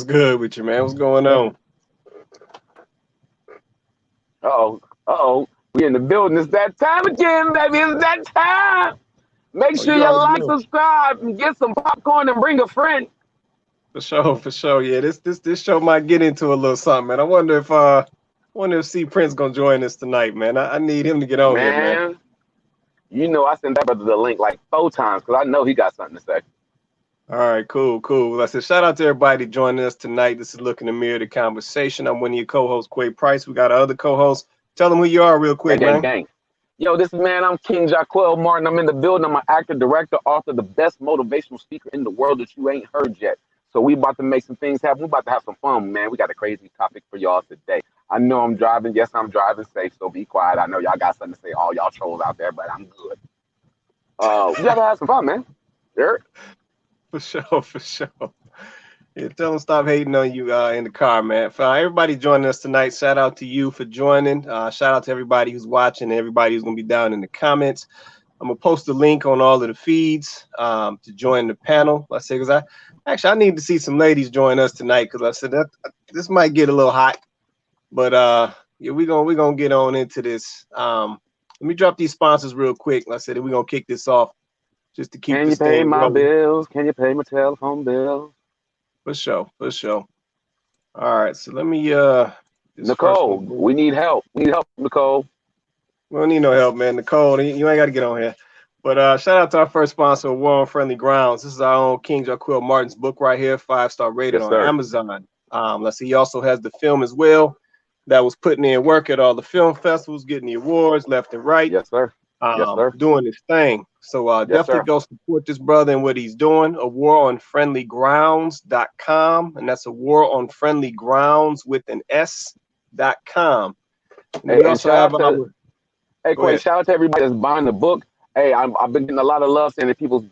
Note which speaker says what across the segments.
Speaker 1: What's good with you, man? What's going on?
Speaker 2: Uh-oh. We in the building. It's that time again, baby. It's that time. Make
Speaker 1: Oh,
Speaker 2: sure
Speaker 1: you
Speaker 2: you
Speaker 1: already
Speaker 2: like,
Speaker 1: know.
Speaker 2: subscribe, and get some popcorn and bring a friend.
Speaker 1: For sure, for sure. Yeah, this show might get into a little something, man. I wonder if C Prince gonna join us tonight, man. I need him to get on here, man.
Speaker 2: Man, you know I sent that brother the link like 4 times because I know he got something to say.
Speaker 1: All right, cool, cool. Well, I said shout out to everybody joining us tonight. This is Look in the Mirror, the conversation. I'm one of your co-hosts, Quay Price. We got our other co-hosts. Tell them who you are real
Speaker 2: Gang,
Speaker 1: quick,
Speaker 2: gang,
Speaker 1: man.
Speaker 2: gang. Yo, this man, I'm King Jaquel Martin. I'm in the building. I'm an actor, director, author, the best motivational speaker in the world that you ain't heard yet. So we about to make some things happen. We about to have some fun, man. We got a crazy topic for y'all today. I know I'm driving. Yes, I'm driving safe, so be quiet. I know y'all got something to say, all y'all trolls out there, but I'm good. We gotta have some fun, man. Sure.
Speaker 1: For sure, for sure. Yeah, tell them stop hating on you in the car, man. For everybody joining us tonight, shout out to you for joining. Shout out to everybody who's watching and everybody who's gonna be down in the comments. I'm gonna post a link on all of the feeds to join the panel. I say because I need to see some ladies join us tonight because I said that this might get a little hot, but yeah, we gonna get on into this. Let me drop these sponsors real quick. Like I said we're gonna kick this off just to keep
Speaker 2: Can you
Speaker 1: this
Speaker 2: pay
Speaker 1: thing
Speaker 2: my
Speaker 1: rolling.
Speaker 2: bills? Can you pay my telephone bills?
Speaker 1: For sure, for sure. All right, so let me this first
Speaker 2: Nicole,
Speaker 1: one.
Speaker 2: we need help. We need help, Nicole.
Speaker 1: We don't need no help, man. Nicole, you ain't got to get on here. But shout out to our first sponsor, War on Friendly Grounds. This is our own King Jaquil Martin's book right here, 5-star rated
Speaker 2: Yes,
Speaker 1: on
Speaker 2: sir.
Speaker 1: Amazon. Let's see, he also has the film as well that was putting in work at all the film festivals, getting the awards left and right,
Speaker 2: Yes, sir. Yes, sir.
Speaker 1: doing his thing. So
Speaker 2: Yes,
Speaker 1: definitely
Speaker 2: sir.
Speaker 1: go support this brother and what he's doing. A waronfriendlygrounds.com, and that's a war on friendly grounds with an S.com. And
Speaker 2: Hey,
Speaker 1: we
Speaker 2: and
Speaker 1: also
Speaker 2: shout
Speaker 1: have
Speaker 2: out to
Speaker 1: our
Speaker 2: hey
Speaker 1: go
Speaker 2: Quay,
Speaker 1: ahead.
Speaker 2: shout out to everybody that's buying the book. Hey, I've been getting a lot of love saying that people's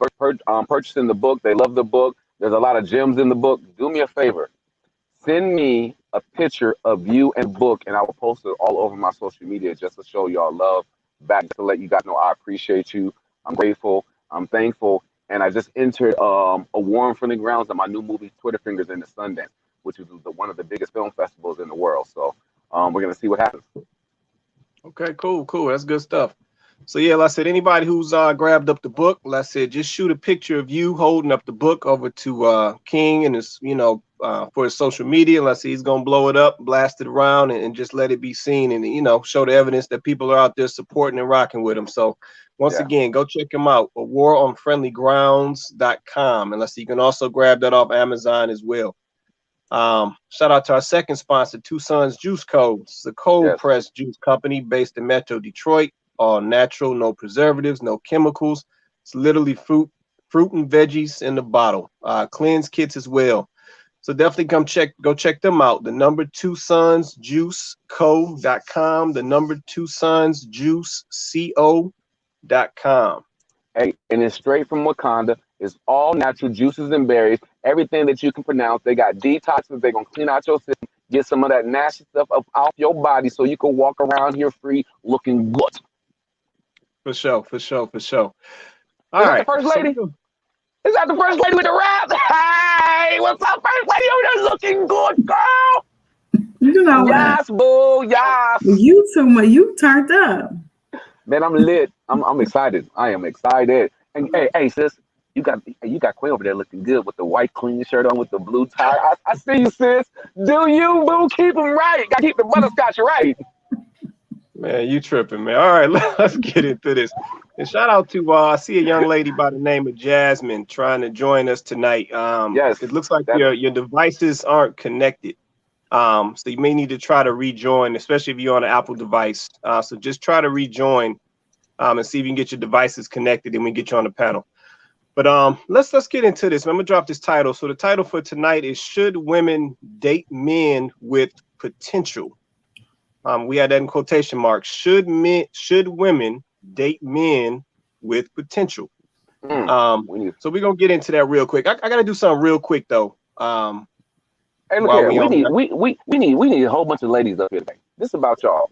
Speaker 2: purchasing the book. They love the book. There's a lot of gems in the book. Do me a favor. Send me a picture of you and the book, and I will post it all over my social media just to show y'all love back, to let you guys know I appreciate you. I'm grateful. I'm thankful. And I just entered a Warm Friendly Grounds of my new movie, Twitter Fingers in the Sundance, which is one of the biggest film festivals in the world. So we're going to see what happens.
Speaker 1: Okay, cool, cool. That's good stuff. So yeah, like I said, anybody who's grabbed up the book, like I said, just shoot a picture of you holding up the book over to King and his, for his social media. Let's see, he's gonna blow it up, blast it around, and just let it be seen, and show the evidence that people are out there supporting and rocking with him. So once
Speaker 2: Yeah.
Speaker 1: again, go check him out at waronfriendlygrounds.com, and let's see, you can also grab that off Amazon as well. Shout out to our second sponsor, Two Sons Juice Codes, the cold
Speaker 2: Yes.
Speaker 1: pressed juice company based in Metro Detroit. All natural, no preservatives, no chemicals. It's literally fruit and veggies in the bottle. Cleanse kits as well. So definitely go check them out. The number Two Sons Juice Co.com. The number Two Sons Juice Co.com.
Speaker 2: Hey, and it's straight from Wakanda. It's all natural juices and berries, everything that you can pronounce. They got detoxes. They're going to clean out your system, get some of that nasty stuff up off your body so you can walk around here free looking good.
Speaker 1: For sure, for sure, for sure. All
Speaker 2: Is that the
Speaker 1: right.
Speaker 2: first
Speaker 1: So
Speaker 2: lady? Is that the first lady with the rap? Hey, what's up, first lady over there looking good, girl?
Speaker 3: You know what?
Speaker 2: Yes, boo, yes.
Speaker 3: You too much. You turned up.
Speaker 2: Man, I'm lit. I'm excited. I am excited. And hey, sis, you got Quay over there looking good with the white clean shirt on with the blue tie. I see you, sis. Do you, boo? Keep them right. Got to keep the butterscotch right.
Speaker 1: man, you tripping, man. All right, let's get into this. And shout out to I see a young lady by the name of Jasmine trying to join us tonight.
Speaker 2: Yes,
Speaker 1: It looks like
Speaker 2: that
Speaker 1: your devices aren't connected. So you may need to try to rejoin, especially if you're on an Apple device. So just try to rejoin and see if you can get your devices connected and we get you on the panel. But let's get into this. I'm gonna drop this title. So the title for tonight is Should Women Date Men with Potential? We had that in quotation marks. Should women date men with potential?
Speaker 2: mm, we need.
Speaker 1: So we're gonna get into that real quick. I gotta do something real quick though.
Speaker 2: Hey, look
Speaker 1: While
Speaker 2: here.
Speaker 1: we
Speaker 2: We
Speaker 1: on
Speaker 2: need we need a whole bunch of ladies up here today. This is about y'all.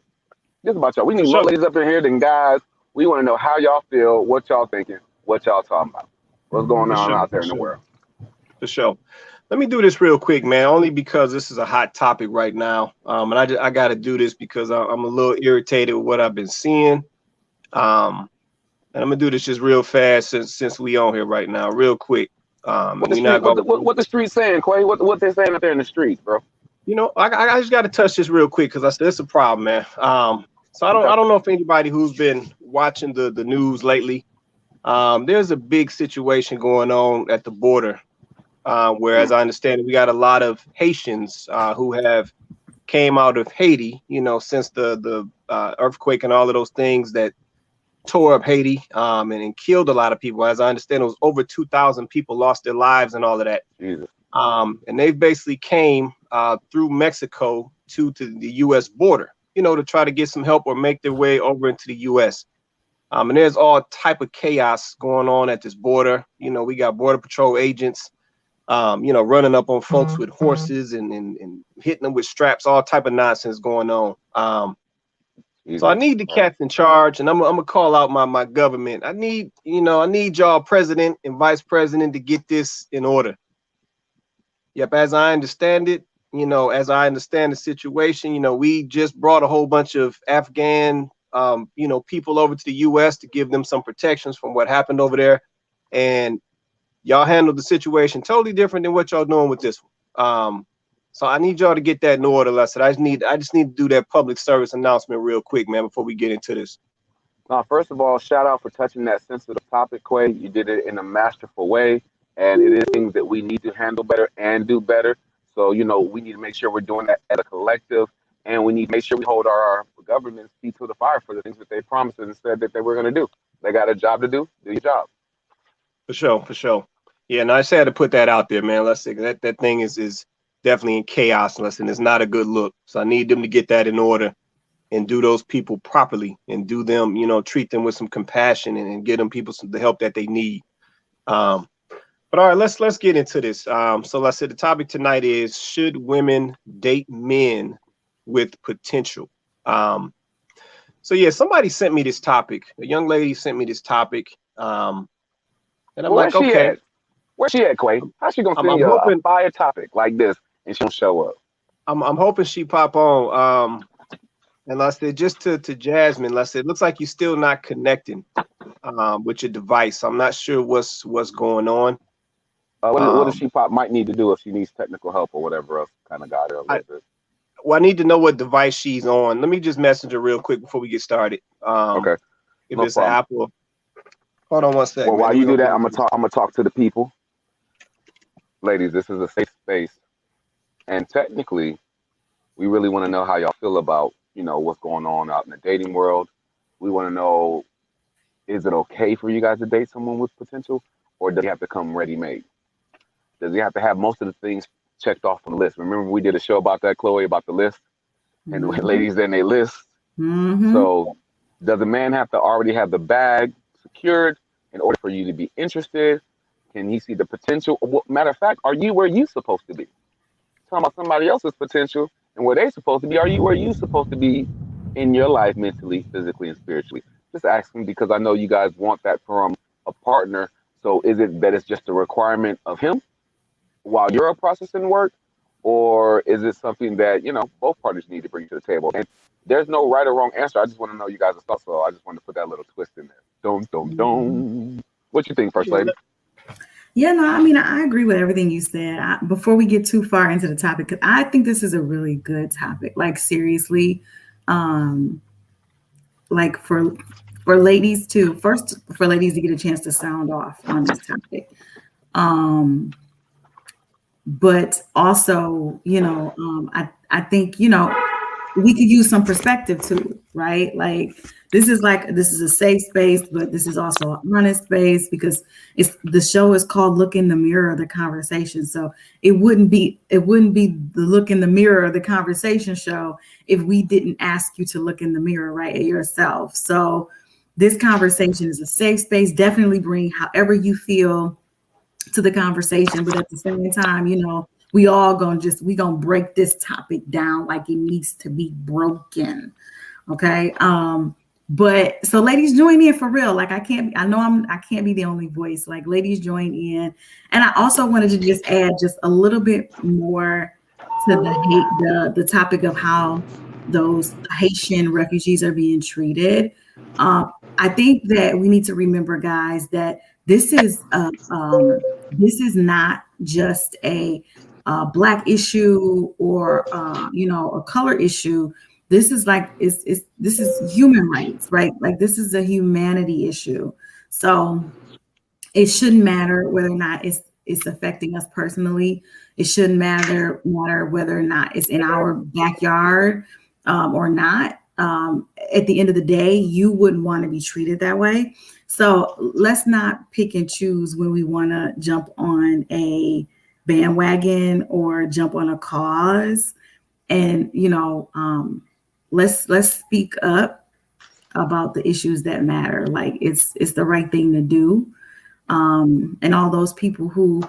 Speaker 2: This is about y'all. We
Speaker 1: for
Speaker 2: need more
Speaker 1: sure,
Speaker 2: ladies up in here than guys. We want to know how y'all feel, what y'all thinking, what y'all talking about, what's going
Speaker 1: for
Speaker 2: on
Speaker 1: sure,
Speaker 2: out
Speaker 1: for
Speaker 2: there in the
Speaker 1: sure,
Speaker 2: world.
Speaker 1: for sure. Let me do this real quick, man, only because this is a hot topic right now. And I got to do this because I'm a little irritated with what I've been seeing. And I'm gonna do this just real fast since we on here right now, real quick.
Speaker 2: What the streets saying, Quay? What they saying out there in the streets, bro?
Speaker 1: You know, I just got to touch this real quick because I said it's a problem, man. So I don't know if anybody who's been watching the news lately. There's a big situation going on at the border. Where, as I understand it, we got a lot of Haitians who have came out of Haiti, you know, since the earthquake and all of those things that tore up Haiti and killed a lot of people. As I understand, it was over 2,000 people lost their lives and all of that.
Speaker 2: Jesus.
Speaker 1: And they basically came through Mexico to the U.S. border, you know, to try to get some help or make their way over into the U.S. And there's all type of chaos going on at this border. You know, we got Border Patrol agents you know, running up on folks with horses and hitting them with straps, all type of nonsense going on. So I need the cats in charge, and I'm gonna call out my government. I need y'all president and vice president to get this in order. Yep, as I understand it, you know, as I understand the situation, you know, we just brought a whole bunch of Afghan, you know, people over to the U.S. to give them some protections from what happened over there, and y'all handled the situation totally different than what y'all doing with this one. So I need y'all to get that in order, Lester. I just need to do that public service announcement real quick, man, before we get into this.
Speaker 2: First of all, shout out for touching that sensitive topic, Quay. You did it in a masterful way, and it is things that we need to handle better and do better. So, you know, we need to make sure we're doing that as a collective, and we need to make sure we hold our government's feet to the fire for the things that they promised and said that they were going to do. They got a job to do. Do your job.
Speaker 1: For sure. Yeah, and I just had to put that out there, man. Let's say that thing is definitely in chaos, and it's not a good look. So I need them to get that in order and do those people properly and do them, you know, treat them with some compassion and get them people the help that they need. But all right, let's get into this. So let's say the topic tonight is, should women date men with potential? So yeah, somebody sent me this topic. A young lady sent me this topic. And I'm like, okay.
Speaker 2: Where's she at, Quay? How's she gonna send you a fire topic like this and she don't show up?
Speaker 1: I'm hoping she pop on. And let's say just to Jasmine, let's say it looks like you're still not connecting with your device. I'm not sure what's going on.
Speaker 2: What does she might need to do if she needs technical help or whatever else? Kind of got her a little bit.
Speaker 1: Well, I need to know what device she's on. Let me just message her real quick before we get started.
Speaker 2: Okay.
Speaker 1: If it's an Apple. Hold on one second.
Speaker 2: Well, while you do that, I'm gonna talk to the people. Ladies, this is a safe space, and technically, we really want to know how y'all feel about, you know, what's going on out in the dating world. We want to know, is it okay for you guys to date someone with potential, or does he have to come ready-made? Does he have to have most of the things checked off on the list? Remember we did a show about that, Chloe, about the list, and the ladies then they list. So does a man have to already have the bag secured in order for you to be interested? Can he see the potential? Matter of fact, are you where you supposed to be? Talking about somebody else's potential and where they supposed to be. Are you where you supposed to be in your life, mentally, physically, and spiritually? Just asking because I know you guys want that from a partner. So is it that it's just a requirement of him while you're processing work, or is it something that, you know, both parties need to bring to the table? And there's no right or wrong answer. I just want to know you guys' thoughts. So I just want to put that little twist in there. Dum. What you think, First Lady?
Speaker 3: Yeah, no, I mean, I agree with everything you said. Before we get too far into the topic, because I think this is a really good topic. Like, seriously, like for ladies too. First, for ladies to get a chance to sound off on this topic. But also, you know, I think, you know, we could use some perspective too, right? Like this is a safe space, but this is also an honest space because the show is called Look in the Mirror of the Conversation. So it wouldn't be the Look in the Mirror of the Conversation show if we didn't ask you to look in the mirror, right, at yourself. So this conversation is a safe space. Definitely bring however you feel to the conversation, but at the same time, you know, we gonna break this topic down like it needs to be broken. Okay. But so ladies, join in for real. Like I can't be the only voice. Like ladies, join in. And I also wanted to just add just a little bit more to the topic of how those Haitian refugees are being treated. I think that we need to remember, guys, that this is not just a Black issue or a color issue. This is like this is human rights, right? Like this is a humanity issue. So it shouldn't matter whether or not it's affecting us personally. It shouldn't matter whether or not it's in our backyard or not. At the end of the day, you wouldn't want to be treated that way. So let's not pick and choose when we want to jump on a bandwagon or jump on a cause. And let's speak up about the issues that matter. Like it's the right thing to do. And all those people who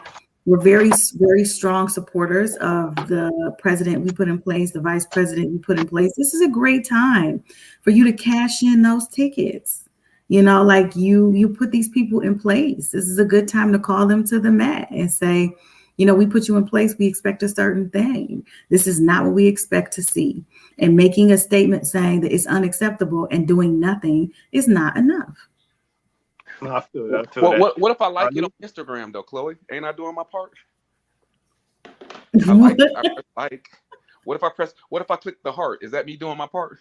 Speaker 3: were very, very strong supporters of the president we put in place, the vice president we put in place. This is a great time for you to cash in those tickets. Like you put these people in place. This is a good time to call them to the mat and say, we put you in place. We expect a certain thing. This is not what we expect to see. And making a statement saying that it's unacceptable and doing nothing is not enough.
Speaker 1: No, I feel that.
Speaker 2: What if I like it on Instagram though, Chloe? Ain't I doing my part? What if I click the heart? Is that me doing my part?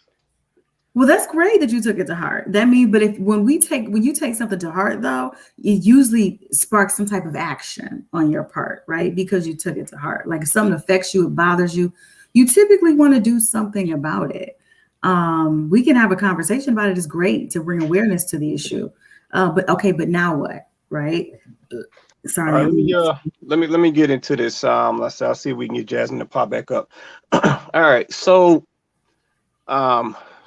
Speaker 3: Well, that's great that you took it to heart. That means, but when you take something to heart though, it usually sparks some type of action on your part, right? Because you took it to heart. Like if something affects you, it bothers you, you typically want to do something about it. We can have a conversation about it. It's great to bring awareness to the issue. But now what, right? Sorry.
Speaker 1: Right, let me get into this. I'll see if we can get Jasmine to pop back up. All right. So,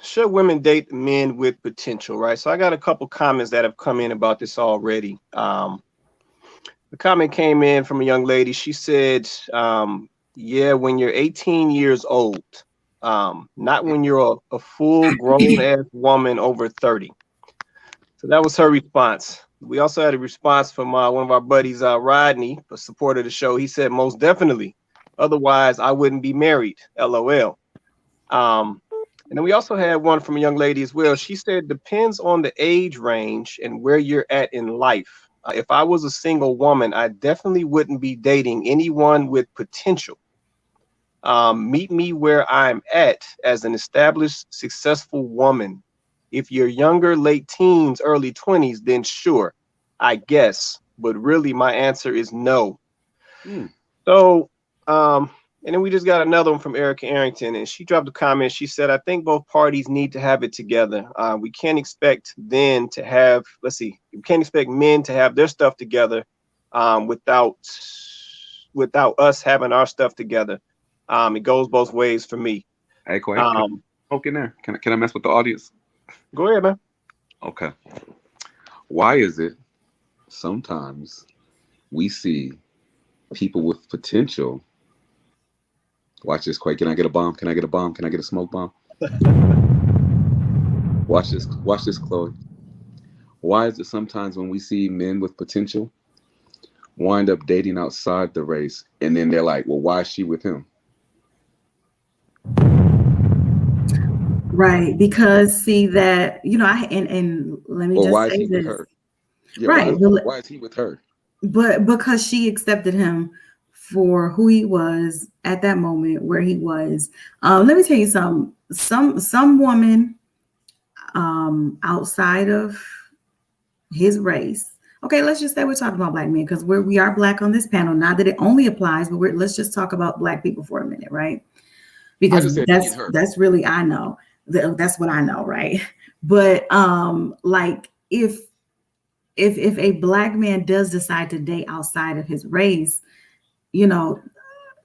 Speaker 1: should women date men with potential, right? So I got a couple comments that have come in about this already. The comment came in from a young lady. She said, yeah, when you're 18 years old, not when you're a full grown ass woman over 30. So that was her response. We also had a response from one of our buddies, Rodney, a supporter of the show. He said, most definitely. Otherwise, I wouldn't be married. LOL. And then we also had one from a young lady as well. She said, depends on the age range and where you're at in life. If I was a single woman, I definitely wouldn't be dating anyone with potential. Meet me where I'm at as an established, successful woman. If you're younger, late teens, early 20s, then sure, I guess. But really, my answer is no. So, and then we just got another one from Erica Arrington, and she dropped a comment. She said, I think both parties need to have it together. We can't expect men to have their stuff together without us having our stuff together. It goes both ways for me.
Speaker 2: Hey, Quay, poke in there. Can I mess with the audience?
Speaker 1: Go ahead, man.
Speaker 2: Okay. Why is it sometimes we see people with potential? Watch this, Quay. Can I get a bomb? Can I get a bomb? Can I get a smoke bomb? Watch this. Watch this, Chloe. Why is it sometimes when we see men with potential wind up dating outside the race, and then they're like, well, why is she with him?
Speaker 3: Right, because see that, and let me just say this. With her?
Speaker 2: Yeah,
Speaker 3: right.
Speaker 2: Why is he with her?
Speaker 3: But because she accepted him for who he was at that moment, where he was. Let me tell you something. Some woman outside of his race. Okay, let's just say we're talking about Black men because we are Black on this panel. Not that it only applies, but let's just talk about Black people for a minute, right? Because that's really I know. That's what I know, right? But like if a Black man does decide to date outside of his race,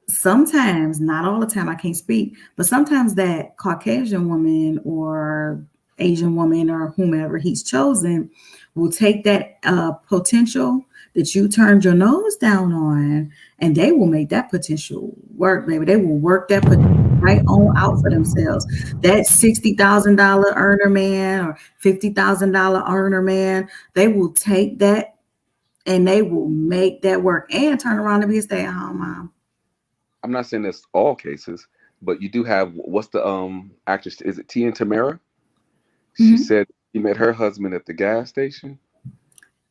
Speaker 3: sometimes, not all the time, I can't speak, but sometimes that Caucasian woman or Asian woman or whomever he's chosen will take that potential that you turned your nose down on, and they will make that potential work, baby. They will work that potential right on out for themselves. That $60,000 earner man or $50,000 earner man, they will take that and they will make that work and turn around and be a stay-at-home mom.
Speaker 2: I'm not saying that's all cases, but you do have, what's the actress? Is it Tia Tamara? She said she met her husband at the gas station,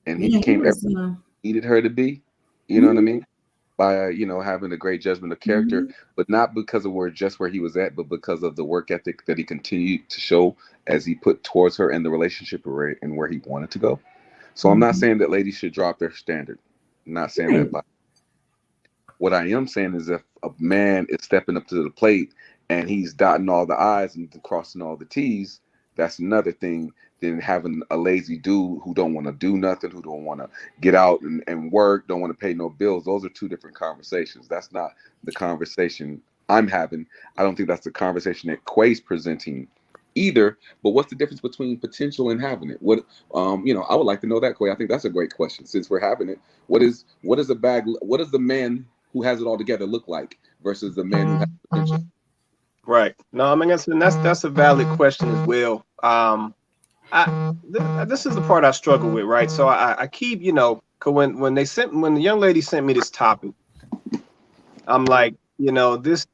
Speaker 2: and he became everything he needed her to be. You know what I mean? By having a great judgment of character, but not because of where he was at, but because of the work ethic that he continued to show as he put towards her and the relationship and where he wanted to go. So I'm not saying that ladies should drop their standard. I'm not saying that. But what I am saying is if a man is stepping up to the plate and he's dotting all the I's and crossing all the T's, that's another thing than having a lazy dude who don't want to do nothing, who don't want to get out and work, don't want to pay no bills. Those are two different conversations. That's not the conversation I'm having. I don't think that's the conversation that Quay's presenting either. But what's the difference between potential and having it? What I would like to know that, Quay. I think that's a great question. Since we're having it, what does the man who has it all together look like versus the man who has potential?
Speaker 1: Right. No, I mean that's a valid question as well. This is the part I struggle with, right? So I keep, when the young lady sent me this topic, I'm like, this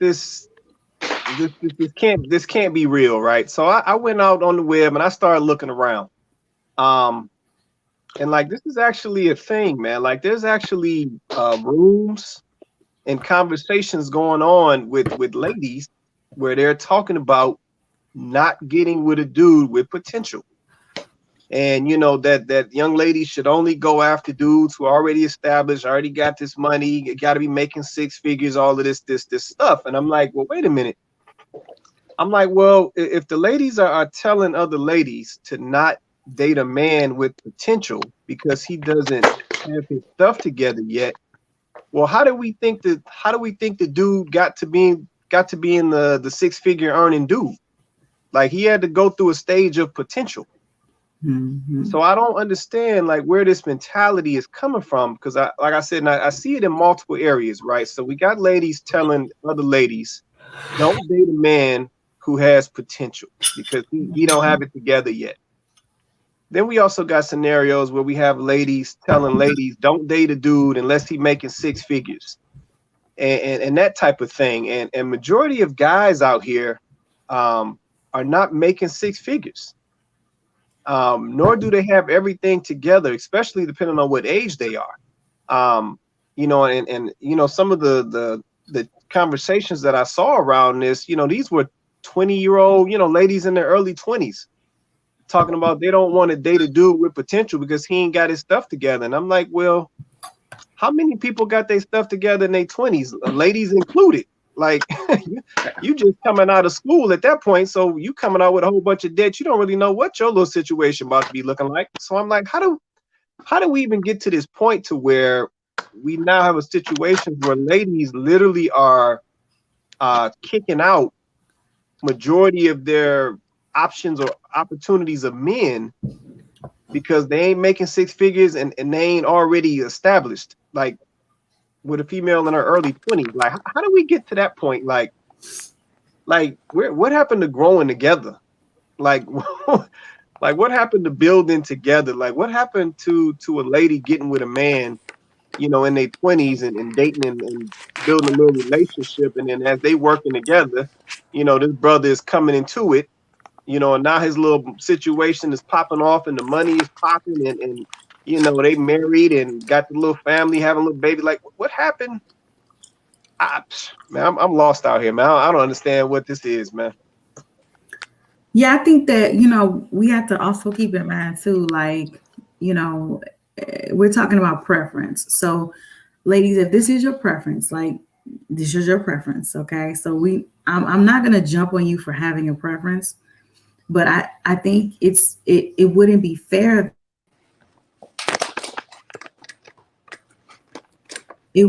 Speaker 1: can't be real, right? So I went out on the web and I started looking around. And like, this is actually a thing, man. Like, there's actually rooms and conversations going on with ladies where they're talking about not getting with a dude with potential. And that young lady should only go after dudes who are already established, already got this money, got to be making six figures, all of this stuff. And I'm like, well, wait a minute. I'm like, well, if the ladies are telling other ladies to not date a man with potential because he doesn't have his stuff together yet, well, how do we think the dude got to be in the six-figure earning dude? Like, he had to go through a stage of potential. So I don't understand like where this mentality is coming from, because like I said, I see it in multiple areas, right? So we got ladies telling other ladies, don't date a man who has potential because he don't have it together yet. Then we also got scenarios where we have ladies telling ladies, don't date a dude unless he's making six figures, and that type of thing. And majority of guys out here are not making six figures. Nor do they have everything together, especially depending on what age they are. And some of the conversations that I saw around this, these were 20-year-old, ladies in their early 20s talking about they don't want to date a dude with potential because he ain't got his stuff together. And I'm like, well, how many people got their stuff together in their 20s, ladies included? Like, you just coming out of school at that point, so you coming out with a whole bunch of debt. You don't really know what your little situation about to be looking like. So I'm like, how do we even get to this point to where we now have a situation where ladies literally are kicking out majority of their options or opportunities of men because they ain't making six figures and they ain't already established? Like, with a female in her early 20s, like how do we get to that point? Like what happened to growing together? Like what happened to building together? Like, what happened to a lady getting with a man, in their 20s and dating and building a little relationship, and then as they working together, this brother is coming into it, and now his little situation is popping off and the money is popping and they married and got the little family, having a little baby. Like, what happened? Man, I'm lost out here, man. I don't understand what this is, man.
Speaker 3: Yeah, I think that, we have to also keep in mind too, like, we're talking about preference. So ladies, if this is your preference, like this is your preference. Okay. So I'm not going to jump on you for having a preference, but I think it wouldn't be fair. It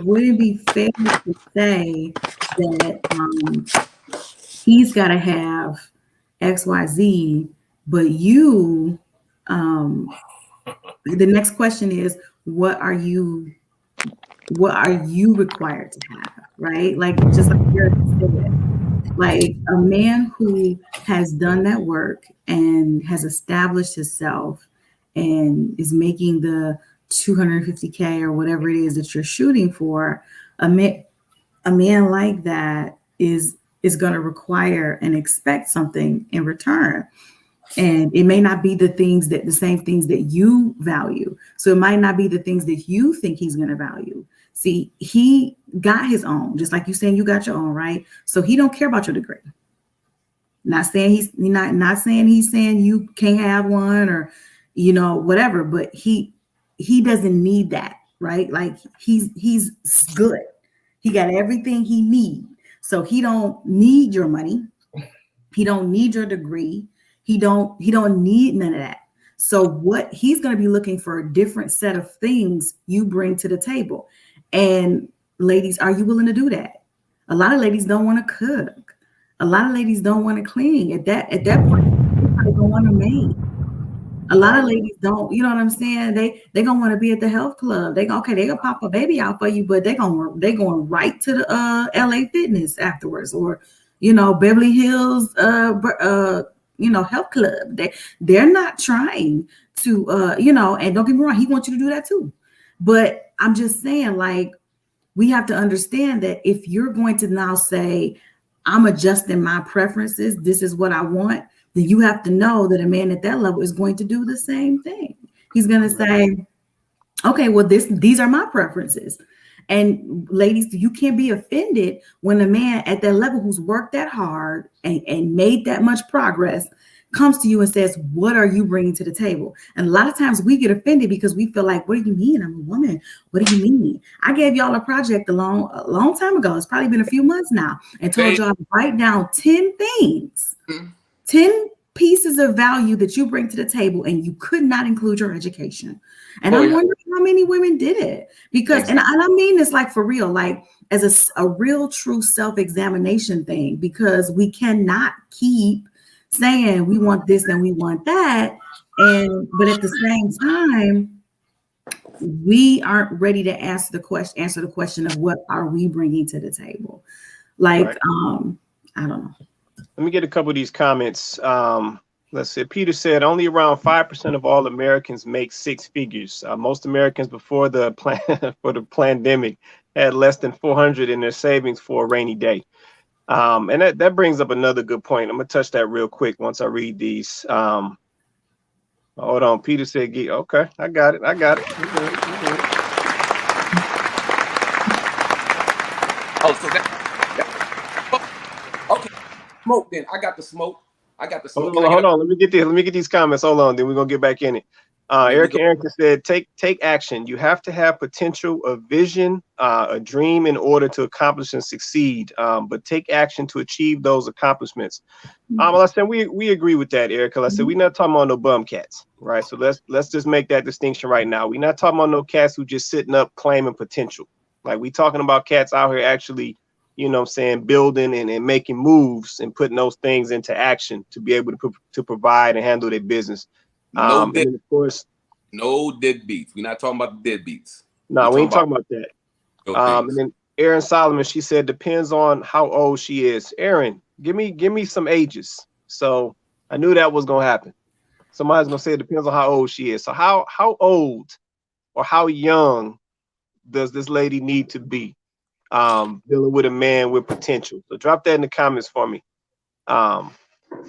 Speaker 3: wouldn't be fair to say that he's got to have XYZ, but you, the next question is, what are you what are you required to have, right? Like just like Eric said, like a man who has done that work and has established himself and is making the 250K or whatever it is that you're shooting for, a man like that is going to require and expect something in return. And it may not be the same things that you value. So it might not be the things that you think he's going to value. See, he got his own, just like you saying you got your own, right? So he don't care about your degree. Not saying not saying he's saying you can't have one or whatever, but he doesn't need that, right? Like he's good. He got everything he needs. So he don't need your money. He don't need your degree. He don't need none of that. So what he's going to be looking for a different set of things you bring to the table. And ladies, are you willing to do that? A lot of ladies don't want to cook. A lot of ladies don't want to clean. At that point, they don't want to make. A lot of ladies don't, you know what I'm saying? They gonna want to be at the health club. They gonna pop a baby out for you, but they going right to the LA Fitness afterwards, or Beverly Hills health club. They're not trying to and don't get me wrong, he wants you to do that too. But I'm just saying, like, we have to understand that if you're going to now say, I'm adjusting my preferences, this is what I want, then you have to know that a man at that level is going to do the same thing. He's going to say, okay, well, these are my preferences. And ladies, you can't be offended when a man at that level who's worked that hard and made that much progress comes to you and says, what are you bringing to the table? And a lot of times we get offended because we feel like, what do you mean? I'm a woman. What do you mean? I gave y'all a project a long time ago. It's probably been a few months now, and told y'all to write down 10 things, 10 pieces of value that you bring to the table, and you could not include your education. And I wonder how many women did it, because, and I mean this like for real, like as a real true self-examination thing, because we cannot keep saying we want this and we want that, but at the same time, we aren't ready to answer the question of what are we bringing to the table. Like, right. I don't know.
Speaker 1: Let me get a couple of these comments. Let's see. Peter said only around 5% of all Americans make six figures. Most Americans before the pandemic had less than 400 in their savings for a rainy day. And that brings up another good point. I'm gonna touch that real quick once I read these. Hold on. Peter said, okay, I got it.
Speaker 2: Oh, so okay. Smoke then. I got the smoke.
Speaker 1: Hold on. Let me get these comments. Hold on. Then we're gonna get back in it. Erica said, take action. You have to have potential, a vision, a dream in order to accomplish and succeed. But take action to achieve those accomplishments. I said we agree with that, Erica. I said we're not talking about no bum cats, right? So let's just make that distinction right now. We're not talking about no cats who just sitting up claiming potential. Like, we talking about cats out here actually, building and making moves and putting those things into action to be able to provide and handle their business. And then of course,
Speaker 2: no deadbeats. We're not talking about the deadbeats.
Speaker 1: No, we ain't talking about that. And then Erin Solomon, she said, depends on how old she is. Erin, give me some ages. So I knew that was gonna happen. Somebody's gonna say it depends on how old she is. So how old or how young does this lady need to be dealing with a man with potential? So drop that in the comments for me. All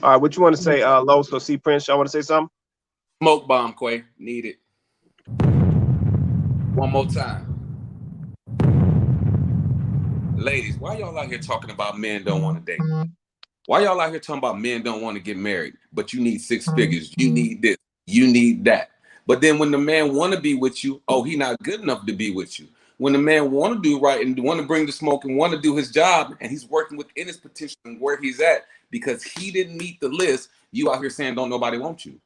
Speaker 1: right, what you want to say, Los or C Prince? Y'all want to say something?
Speaker 2: Smoke bomb, Quay. Need it. One more time. Ladies, why y'all out here talking about men don't want to date? Why y'all out here talking about men don't want to get married, but you need six figures? You need this. You need that. But then when the man want to be with you, he not good enough to be with you. When the man want to do right and want to bring the smoke and want to do his job, and he's working within his potential and where he's at because he didn't meet the list, you out here saying don't nobody want you.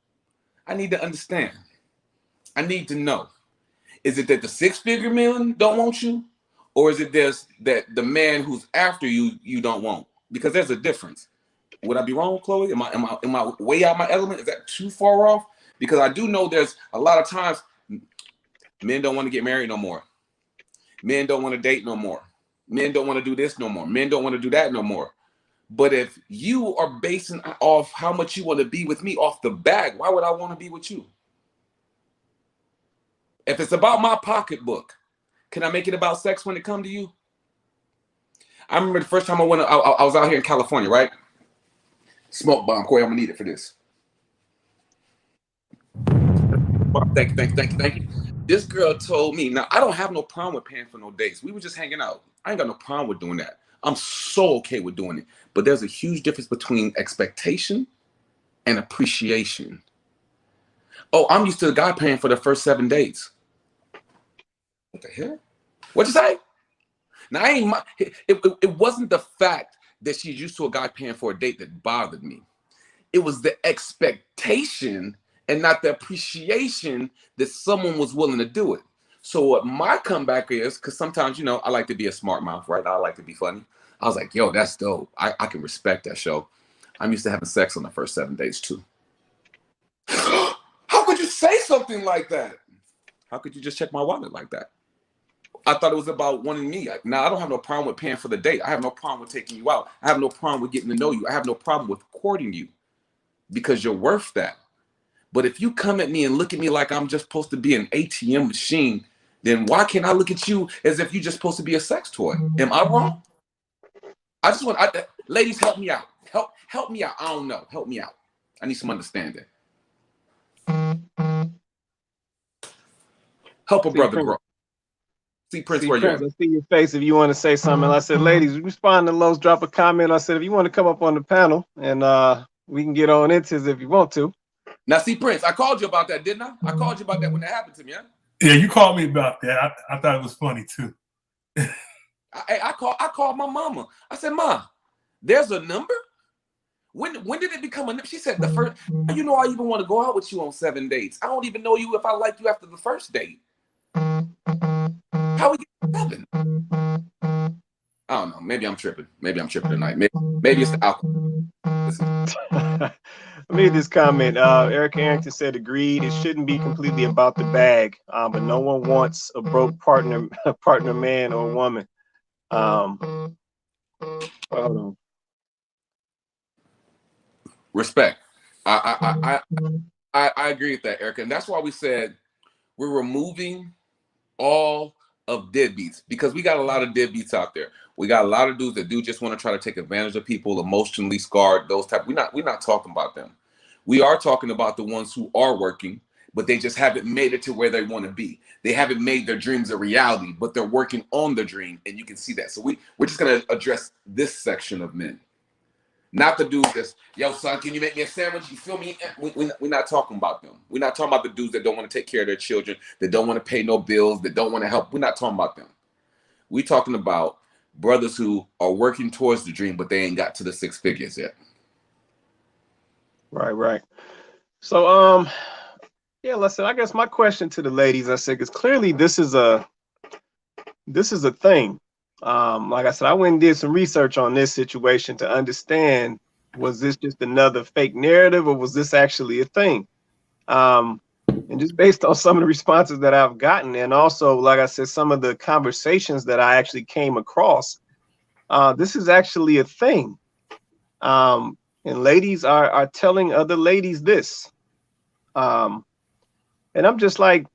Speaker 2: I need to understand. I need to know. Is it that the six-figure men don't want you? Or is it that the man who's after you, you don't want? Because there's a difference. Would I be wrong, Chloe? Am I way out my element? Is that too far off? Because I do know there's a lot of times men don't want to get married no more.
Speaker 4: Men don't want to date no more. Men don't want to do this no more. Men don't want to do that no more. But if you are basing off how much you want to be with me off the bag, why would I want to be with you? If it's about my pocketbook, can I make it about sex when it comes to you? I remember the first time I was out here in California, right? Smoke bomb, Corey, I'm gonna need it for this. Thank you. This girl told me, now I don't have no problem with paying for no dates. We were just hanging out. I ain't got no problem with doing that. I'm so okay with doing it. But there's a huge difference between expectation and appreciation. Oh, I'm used to the guy paying for the first 7 dates. What the hell? What'd you say? Now, it wasn't the fact that she's used to a guy paying for a date that bothered me. It was the expectation and not the appreciation that someone was willing to do it. So what my comeback is, because sometimes, you know, I like to be a smart mouth, right? I like to be funny. I was like, yo, that's dope. I can respect that show. I'm used to having sex on the first 7 days too. How could you say something like that? How could you just check my wallet like that? I thought it was about wanting me. Now, I don't have no problem with paying for the date. I have no problem with taking you out. I have no problem with getting to know you. I have no problem with courting you because you're worth that. But if you come at me and look at me like I'm just supposed to be an ATM machine, then why can't I look at you as if you're just supposed to be a sex toy? Am I wrong? I just want, ladies, help me out. Help me out. I don't know. Help me out. I need some understanding. Help a brother grow. See Prince, where
Speaker 1: Prince, I see your face if you want to say something. I said, ladies, respond to Los, drop a comment. I said, if you want to come up on the panel and we can get on into this if you want to.
Speaker 4: Now, see, Prince, I called you about that, didn't I? I called you about that when that happened to me, huh?
Speaker 5: Yeah, you called me about that. I thought it was funny too.
Speaker 4: I called my mama. I said, Ma, there's a number? When did it become a number? She said, the first, you know, I even want to go out with you on 7 dates. I don't even know you if I like you after the first date. How we get 7? I don't know. Maybe I'm tripping. Maybe I'm tripping tonight. Maybe it's the alcohol.
Speaker 1: I made this comment. Erica Arrington said, agreed. It shouldn't be completely about the bag, but no one wants a broke partner man or woman. Hold on.
Speaker 4: Respect. I agree with that, Erica, and that's why we said we're removing all of deadbeats, because we got a lot of deadbeats out there. We got a lot of dudes that do just want to try to take advantage of people, emotionally scarred, those type. We're not talking about them. We are talking about the ones who are working, but they just haven't made it to where they want to be. They haven't made their dreams a reality, but they're working on the dream, and you can see that. So we're just going to address this section of men. Not the dudes that's, yo, son, can you make me a sandwich? You feel me? We're not talking about them. We're not talking about the dudes that don't want to take care of their children, that don't want to pay no bills, that don't want to help. We're not talking about them. We're talking about brothers who are working towards the dream, but they ain't got to the 6 figures yet.
Speaker 1: Right. So, yeah, listen, I guess my question to the ladies, I said, because clearly this is a thing. Like I said, I went and did some research on this situation to understand, was this just another fake narrative or was this actually a thing? And just based on some of the responses that I've gotten, and also, like I said, some of the conversations that I actually came across, this is actually a thing. And ladies are telling other ladies this. And I'm just like,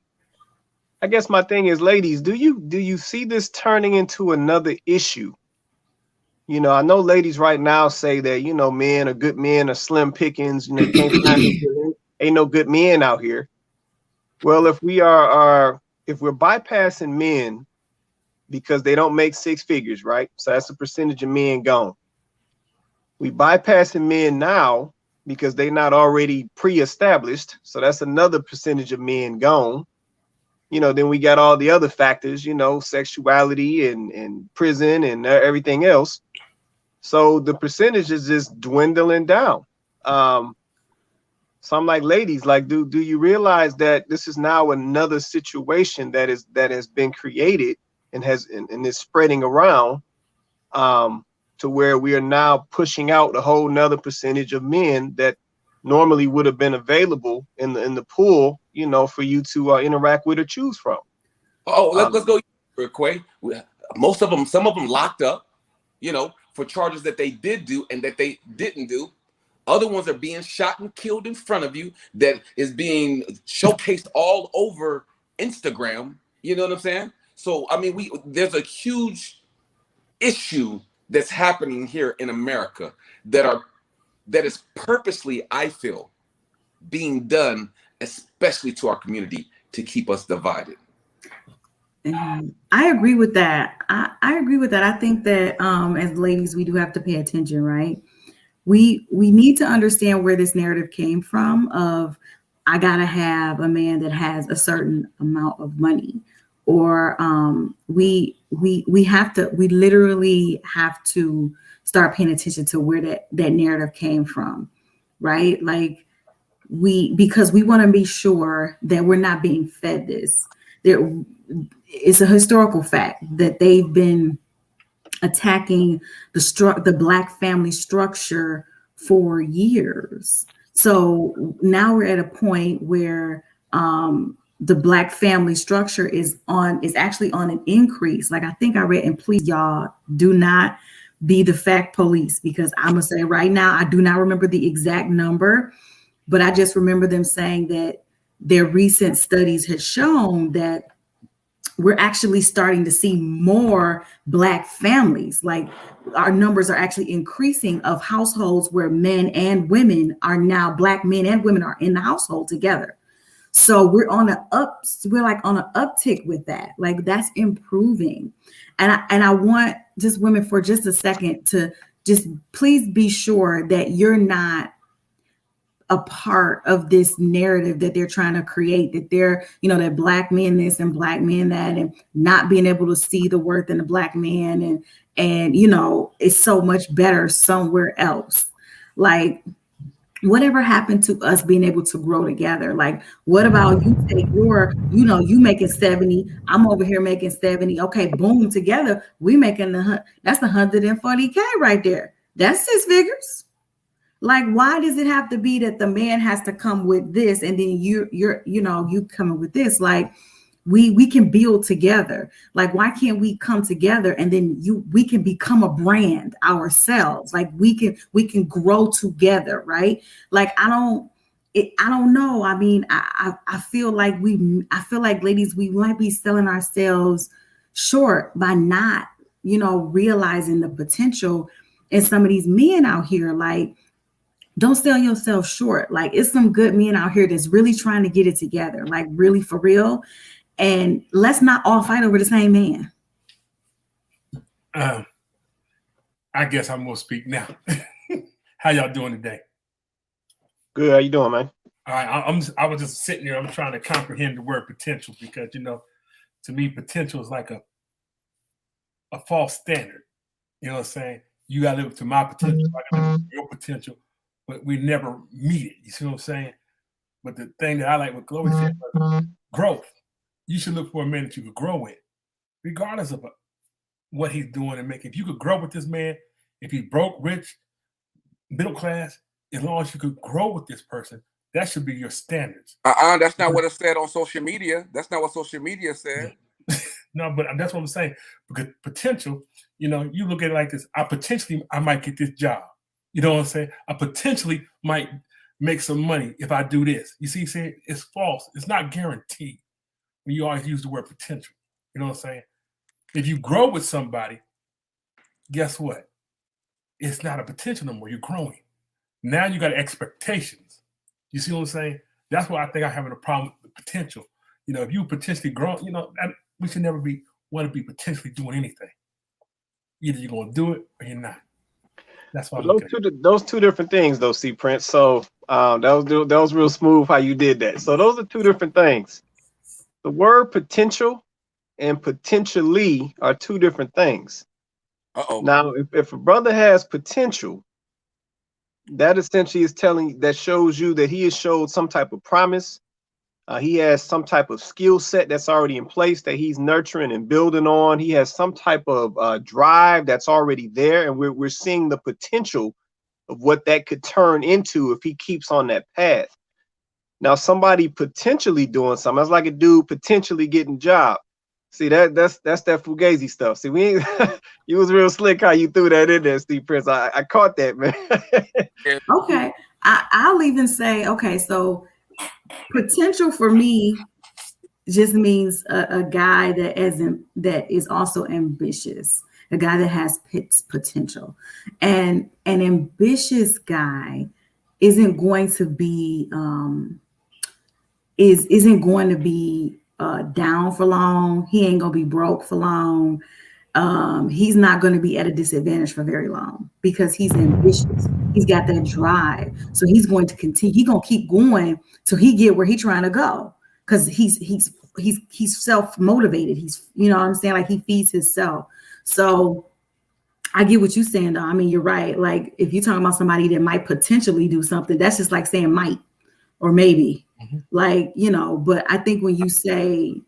Speaker 1: I guess my thing is, ladies, do you see this turning into another issue? You know, I know ladies right now say that, you know, men are good men are slim pickings, you know, you can't find ain't no good men out here. Well, if we're bypassing men because they don't make 6 figures, right? So that's a percentage of men gone. We bypassing men now because they're not already pre-established. So that's another percentage of men gone. You know, then we got all the other factors, you know, sexuality and prison and everything else. So the percentage is just dwindling down. So I'm like, ladies, like, do you realize that this is now another situation that has been created and is spreading around, to where we are now pushing out a whole nother percentage of men that normally would have been available in the pool, you know, for you to interact with or choose from.
Speaker 4: Oh, let's go Quay. Most of them, some of them locked up, you know, for charges that they did do and that they didn't do. Other ones are being shot and killed in front of you that is being showcased all over Instagram. You know what I'm saying? So, I mean, there's a huge issue that's happening here in America that is purposely, I feel, being done, especially to our community, to keep us divided.
Speaker 3: I agree with that. I agree with that. I think that as ladies, we do have to pay attention, right? We need to understand where this narrative came from of I gotta have a man that has a certain amount of money, or we literally have to start paying attention to where that narrative came from, right? Like because we want to be sure that we're not being fed this. It's a historical fact that they've been attacking the Black family structure for years. So now we're at a point where the Black family structure is actually on an increase. Like I think I read, and please y'all do not be the fact police, because I'm gonna say right now, I do not remember the exact number, but I just remember them saying that their recent studies had shown that we're actually starting to see more Black families. Like our numbers are actually increasing of households where men and women are now, Black men and women are in the household together. So we're like on an uptick with that. Like that's improving. And I want just women for just a second to just please be sure that you're not a part of this narrative that they're trying to create, that they're, that Black men this and Black men that, and not being able to see the worth in a Black man. And it's so much better somewhere else. Like whatever happened to us being able to grow together? Like, what about you take your, you making 70, I'm over here making 70. Okay, boom, together, we making that's 140K right there. That's 6 figures. Like, why does it have to be that the man has to come with this and then you coming with this? Like, we can build together. Like, why can't we come together and then we can become a brand ourselves? Like we can grow together, right? Like, I don't know. I mean, I feel like ladies, we might be selling ourselves short by not, realizing the potential in some of these men out here. Like, don't sell yourself short. Like, it's some good men out here that's really trying to get it together, like really for real. And let's not all fight over the same man.
Speaker 5: I guess I'm gonna speak now. How y'all doing today?
Speaker 1: Good. How you doing, man?
Speaker 5: All right. I was just sitting there. I'm trying to comprehend the word potential because to me, potential is like a false standard. You know what I'm saying? You gotta live up to my potential. I gotta live up to your potential, but we never meet it. You see what I'm saying? But the thing that I like what Chloe said was growth. You should look for a man that you could grow with, regardless of what he's doing and making. If you could grow with this man, if he's broke, rich, middle class, as long as you could grow with this person, that should be your standards.
Speaker 4: That's not what it said on social media. That's not what social media said.
Speaker 5: No, but that's what I'm saying. Because potential, you look at it like this. I might get this job. You know what I'm saying? I potentially might make some money if I do this. You see, it's false. It's not guaranteed. When you always use the word potential. You know what I'm saying? If you grow with somebody, guess what? It's not a potential no more. You're growing. Now you got expectations. You see what I'm saying? That's why I think I'm having a problem with the potential. If you potentially grow, we should never want to be potentially doing anything. Either you're going to do it or you're not. That's why
Speaker 1: those two different things, though, C. Prince. So that was real smooth how you did that. So those are two different things. The word potential and potentially are two different things. Now, if a brother has potential, that essentially shows you that he has showed some type of promise. He has some type of skill set that's already in place that he's nurturing and building on. He has some type of drive that's already there, and we're seeing the potential of what that could turn into if he keeps on that path. Now, somebody potentially doing something, that's like a dude potentially getting a job. See that's that Fugazi stuff. See, we ain't, you was real slick how you threw that in there, Steve Prince. I caught that, man.
Speaker 3: Okay, I'll even say, okay, so potential for me just means a guy that is also ambitious, a guy that has potential, and an ambitious guy isn't going to be isn't going to be down for long. He ain't gonna be broke for long. He's not going to be at a disadvantage for very long because he's ambitious. He's got that drive, so he's going to continue. He's gonna keep going till he get where he's trying to go because he's self-motivated. He's, you know what I'm saying, like he feeds himself. So I get what you're saying, though. I mean, you're right. Like if you're talking about somebody that might potentially do something, that's just like saying might or maybe. Like, you know, but I think when you say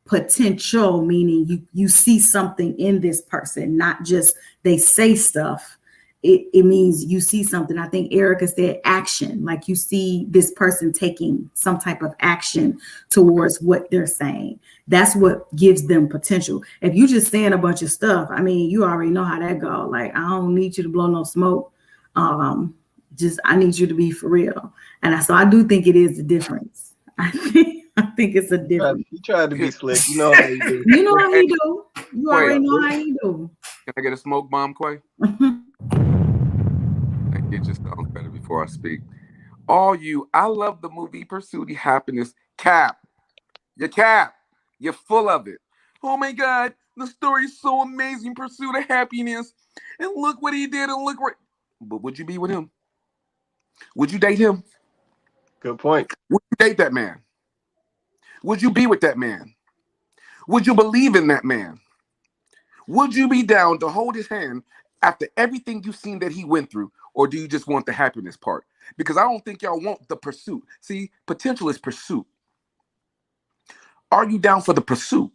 Speaker 3: potential, meaning you see something in this person, not just they say stuff, it means you see something. I think Erica said action, like you see this person taking some type of action towards what they're saying. That's what gives them potential. If you just saying a bunch of stuff, I mean, you already know how that go. Like, I don't need you to blow no smoke. Just I need you to be for real. And so I do think it is the difference. I think it's a difference.
Speaker 1: You tried to be slick. You know how you do.
Speaker 3: You know how he do. You already know how he do.
Speaker 2: Can I get a smoke bomb, Quay? And get your sound better before I speak. All you, I love the movie Pursuit of Happiness. Cap. You're full of it. Oh my God, the story is so amazing. Pursuit of Happiness. And look what he did and look right. But would you be with him? Would you date him?
Speaker 1: Good point.
Speaker 2: Would you date that man? Would you be with that man? Would you believe in that man? Would you be down to hold his hand after everything you've seen that he went through? Or do you just want the happiness part? Because I don't think y'all want the pursuit. See, potential is pursuit. Are you down for the pursuit?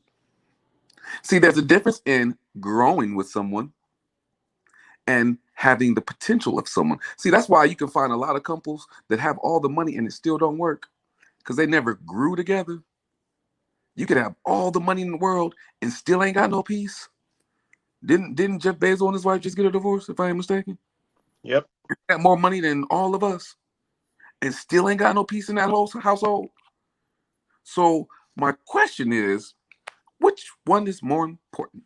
Speaker 2: See, there's a difference in growing with someone and having the potential of someone. See, that's why you can find a lot of couples that have all the money and it still don't work because they never grew together. You could have all the money in the world and still ain't got no peace. Didn't Jeff Bezos and his wife just get a divorce, if I ain't mistaken?
Speaker 1: Yep.
Speaker 2: He got more money than all of us and still ain't got no peace in that whole household. So my question is, which one is more important?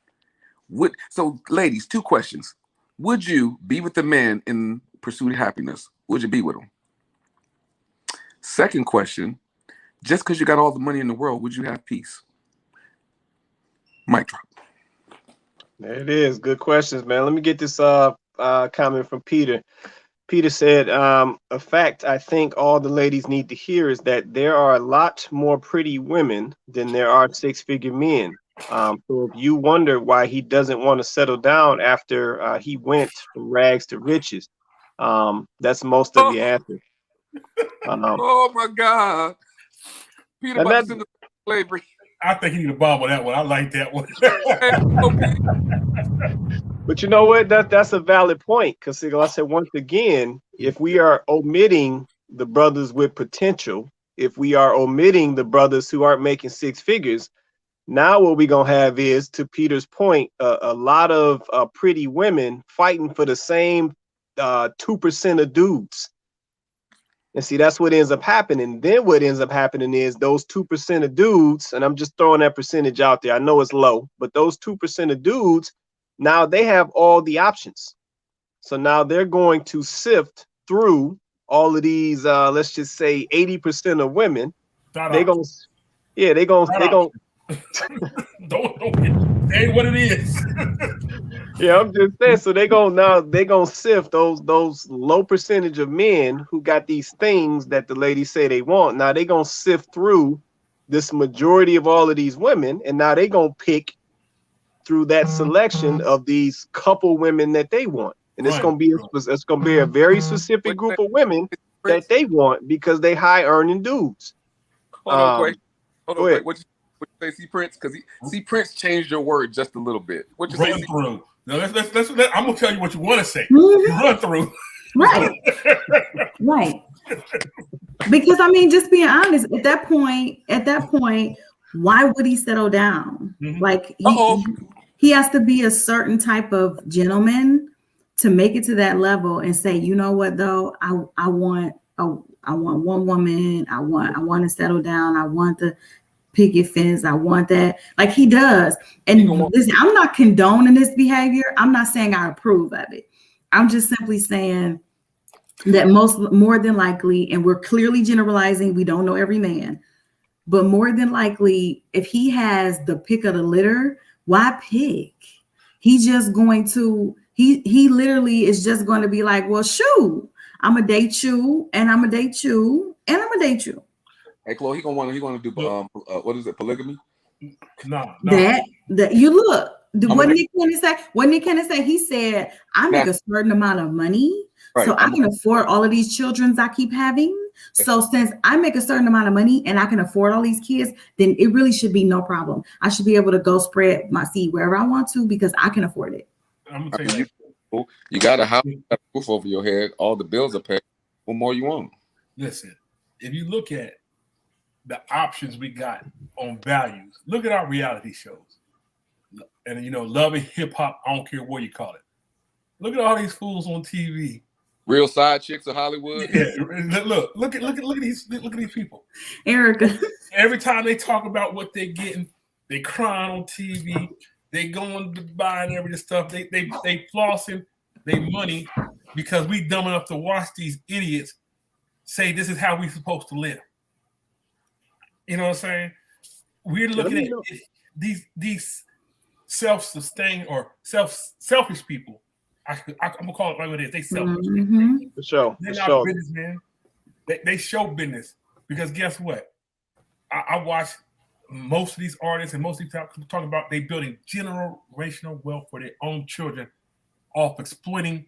Speaker 2: So ladies, 2 questions. Would you be with the man in pursuit of happiness? Would you be with him? Second question, just because you got all the money in the world, would you have peace? Mic drop.
Speaker 1: There it is. Good questions, man. Let me get this comment from Peter. Peter said, a fact I think all the ladies need to hear is that there are a lot more pretty women than there are 6-figure men. So if you wonder why he doesn't want to settle down after he went from rags to riches, that's most of the answer.
Speaker 2: Oh my God. Peter about to send the slavery.
Speaker 5: I think he need a bomb on that one. I like that one.
Speaker 1: But you know what? That's a valid point. Because like I said, once again, if we are omitting the brothers with potential, if we are omitting the brothers who aren't making 6 figures, now what we're going to have is, to Peter's point, a lot of pretty women fighting for the same 2% of dudes. And see, that's what ends up happening. Then what ends up happening is those 2% of dudes, and I'm just throwing that percentage out there. I know it's low, but those 2% of dudes, now they have all the options. So now they're going to sift through all of these, let's just say 80% of women. They're going to,
Speaker 5: don't ain't what it is.
Speaker 1: Yeah, I'm just saying. So they're gonna sift those low percentage of men who got these things that the ladies say they want. Now they're gonna sift through this majority of all of these women, and now they're gonna pick through that selection of these couple women that they want. And it's gonna be a very specific group of women that they want because they high earning dudes.
Speaker 2: Hold on, wait. What you say, C Prince? Because C Prince changed your word just a little bit. What you
Speaker 5: Run
Speaker 2: say?
Speaker 5: Through. Now I'm gonna tell you what you want to say.
Speaker 3: Mm-hmm.
Speaker 5: Run through.
Speaker 3: Right. Right. Because I mean, just being honest, at that point, why would he settle down?
Speaker 5: Mhm.
Speaker 3: Like
Speaker 4: Uh-oh.
Speaker 3: he has to be a certain type of gentleman to make it to that level and say, you know what though, I want one woman, I want to settle down, I want the picket fence, I want that. Like he does. And listen, I'm not condoning this behavior. I'm not saying I approve of it. I'm just simply saying that more than likely, and we're clearly generalizing, we don't know every man, but more than likely, if he has the pick of the litter, why pick? He's just going to, he literally is just going to be like, well, shoot, I'm gonna date you, and I'm gonna date you, and I'm gonna date you.
Speaker 4: Hey, Chloe, he gonna do what is it, polygamy?
Speaker 5: No.
Speaker 3: That you look. What Nick Cannon say? What Nick Cannon say? He said, I make a certain amount of money, right, so I can afford all of these children I keep having. So since I make a certain amount of money and I can afford all these kids, then it really should be no problem. I should be able to go spread my seed wherever I want to because I can afford it.
Speaker 5: I'm gonna tell you,
Speaker 4: you got a house, got a roof over your head, all the bills are paid. What more you want?
Speaker 5: Listen, if you look at the options we got on values, look at our reality shows. And love and hip hop, I don't care what you call it. Look at all these fools on TV.
Speaker 4: Real side chicks of Hollywood.
Speaker 5: Yeah, look at these people.
Speaker 3: Erica.
Speaker 5: Every time they talk about what they're getting, they crying on TV. They going to buy and every stuff. They flossing their money because we dumb enough to watch these idiots say this is how we supposed to live. You know what I'm saying? We're looking at these self-sustained or selfish people. I'm gonna call it right what it is. They selfish.
Speaker 3: Mm-hmm.
Speaker 1: For sure.
Speaker 5: They're not business, man. They show business because guess what? I watch most of these artists and most of these people talking about they building generational wealth for their own children off exploiting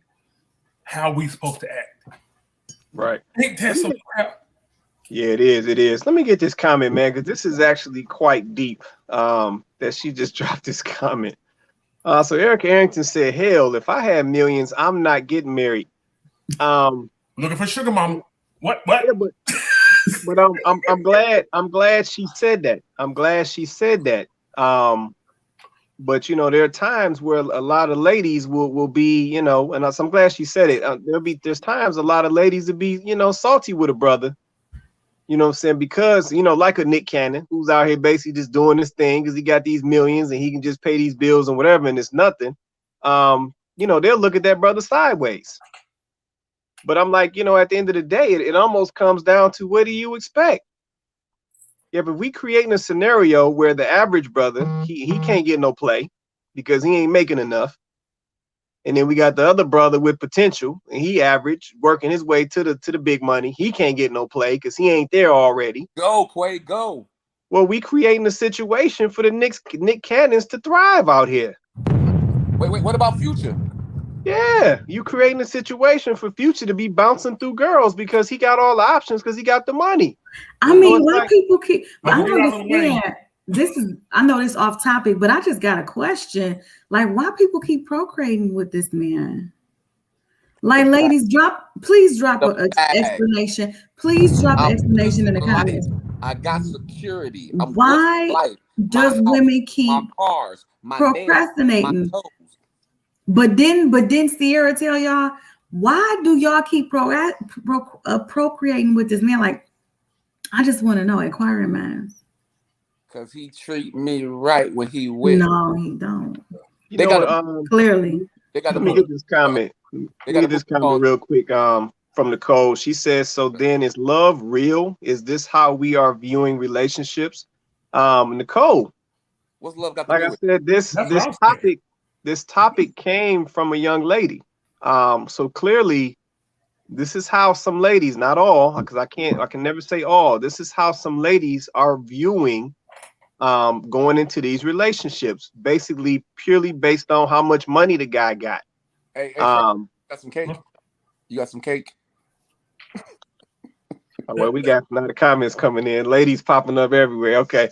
Speaker 5: how we supposed to act.
Speaker 1: Right.
Speaker 5: Think that's some crap.
Speaker 1: Yeah, it is. It is. Let me get this comment, man, because this is actually quite deep. That she just dropped this comment. So Eric Arrington said, "Hell, if I had millions, I'm not getting married."
Speaker 5: Looking for sugar mama. What?
Speaker 1: Yeah, but I'm glad she said that. I'm glad she said that. But there are times where a lot of ladies will be, and I'm glad she said it. There's times a lot of ladies will be, salty with a brother. You know what I'm saying? Because, like a Nick Cannon, who's out here basically just doing this thing because he got these millions and he can just pay these bills and whatever, and it's nothing. They'll look at that brother sideways. But I'm like, at the end of the day, it almost comes down to what do you expect? Yeah, but we creating a scenario where the average brother, he can't get no play because he ain't making enough. And then we got the other brother with potential, and he average, working his way to the big money. He can't get no play because he ain't there already.
Speaker 4: Go, Quay, go.
Speaker 1: Well, we creating a situation for the Nick Cannons to thrive out here.
Speaker 4: Wait, what about Future?
Speaker 1: Yeah, you creating a situation for Future to be bouncing through girls because he got all the options because he got the money.
Speaker 3: I mean, why people keep? I don't understand. I know this off topic, but I just got a question. Like, why people keep procreating with this man? Like, ladies, please drop an explanation. Please drop an explanation in the comments.
Speaker 4: I got security.
Speaker 3: Why does women keep
Speaker 4: my cars, my
Speaker 3: procrastinating?
Speaker 4: nails, my toes.
Speaker 3: But didn't Sierra tell y'all, why do y'all keep procreating with this man? Like, I just want to know, inquiring minds.
Speaker 4: Because he treat me right when he with.
Speaker 3: No, he don't.
Speaker 1: Clearly.
Speaker 4: Let
Speaker 1: me get this comment. Real quick from Nicole. She says, so then is love real? Is this how we are viewing relationships? Nicole.
Speaker 4: What's love got to do with it?
Speaker 1: Like I said, this topic came from a young lady. So clearly this is how some ladies, not all, because I can never say all. This is how some ladies are viewing going into these relationships, basically purely based on how much money the guy got.
Speaker 4: Hey, got some cake? You got some cake?
Speaker 1: Well, we got now the comments coming in. Ladies popping up everywhere. Okay.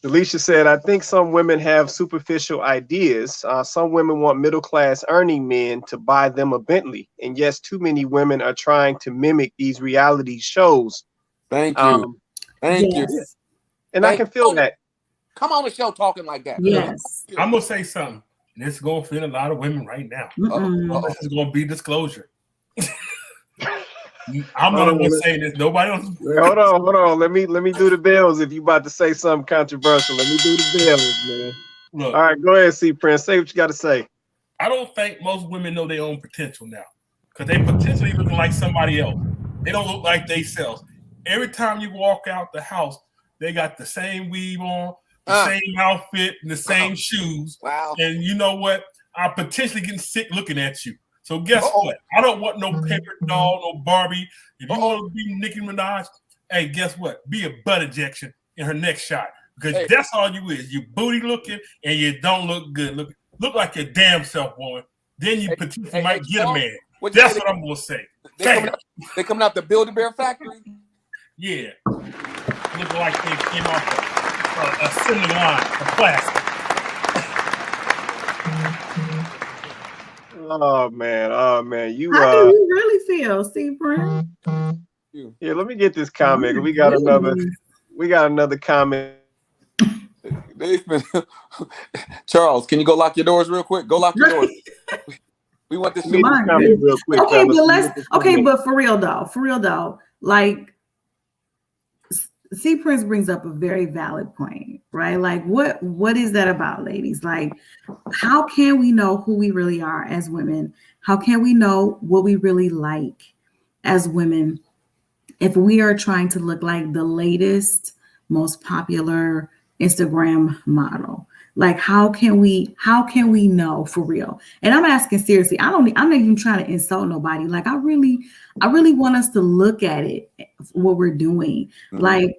Speaker 1: Delisha said, I think some women have superficial ideas. Some women want middle-class earning men to buy them a Bentley. And yes, too many women are trying to mimic these reality shows.
Speaker 4: Thank you. Thank you.
Speaker 1: And I can feel that.
Speaker 2: Come on the show talking like that.
Speaker 3: Yes.
Speaker 5: I'm gonna say something. And it's gonna offend a lot of women right now. This is gonna be disclosure. I'm not gonna say this. Nobody else.
Speaker 1: Hold on. Let me do the bells. If you about to say something controversial, let me do the bells, man.
Speaker 5: Look,
Speaker 1: all right, go ahead, C Prince. Say what you got to say.
Speaker 5: I don't think most women know their own potential now, because they potentially looking like somebody else. They don't look like themselves. Every time you walk out the house, they got the same weave on, the same outfit, and the same shoes.
Speaker 2: Wow.
Speaker 5: And you know what? I'm potentially getting sick looking at you. So guess what? I don't want no paper doll, no Barbie. If you want to be Nicki Minaj, hey, guess what? Be a butt injection in her next shot. Because that's all you is. You booty looking and you don't look good. Look like your damn self, woman. Then you potentially might get a man. That's what I'm going to say.
Speaker 2: They coming out the Build-A-Bear factory?
Speaker 5: Yeah. Look like they came off a assembly line of plastic.
Speaker 1: Oh man, you.
Speaker 3: How do you really feel, C Prince?
Speaker 1: Yeah, let me get this comment. We got another comment.
Speaker 2: Charles, can you go lock your doors real quick? Go lock your doors. We want this
Speaker 1: comment real quick.
Speaker 3: But for real though, like C Prince brings up a very valid point, right? Like what is that about, ladies? Like, how can we know who we really are as women? How can we know what we really like as women if we are trying to look like the latest, most popular Instagram model? Like, how can we know for real? And I'm asking seriously. I'm not even trying to insult nobody. Like, I really want us to look at it, what we're doing. Mm-hmm. Like,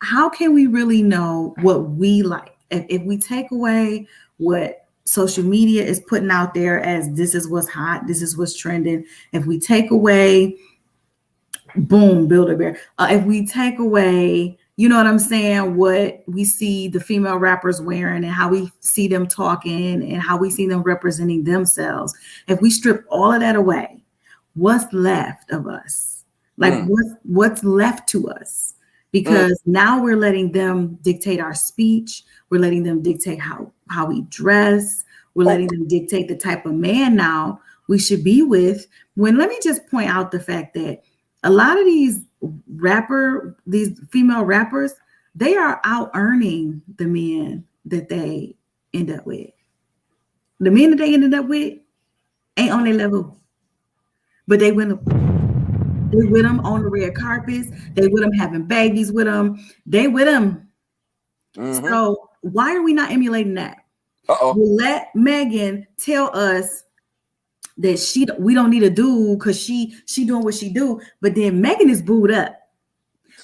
Speaker 3: how can we really know what we like? If we take away what social media is putting out there as this is what's hot, this is what's trending. If we take away, boom, Build-A-Bear. If we take away, you know what I'm saying, what we see the female rappers wearing and how we see them talking and how we see them representing themselves. If we strip all of that away, what's left of us? Like what's left to us? Because now we're letting them dictate our speech. We're letting them dictate how we dress. We're letting them dictate the type of man now we should be with. When let me just point out the fact that a lot of these female rappers, they are out earning the men that they end up with. The men that they ended up with ain't on their level, but they went with them on the red carpets. They with them having babies with them. They with them. Mm-hmm. So why are we not emulating that? We let Megan tell us that we don't need a dude because she doing what she do, but then Megan is booed up.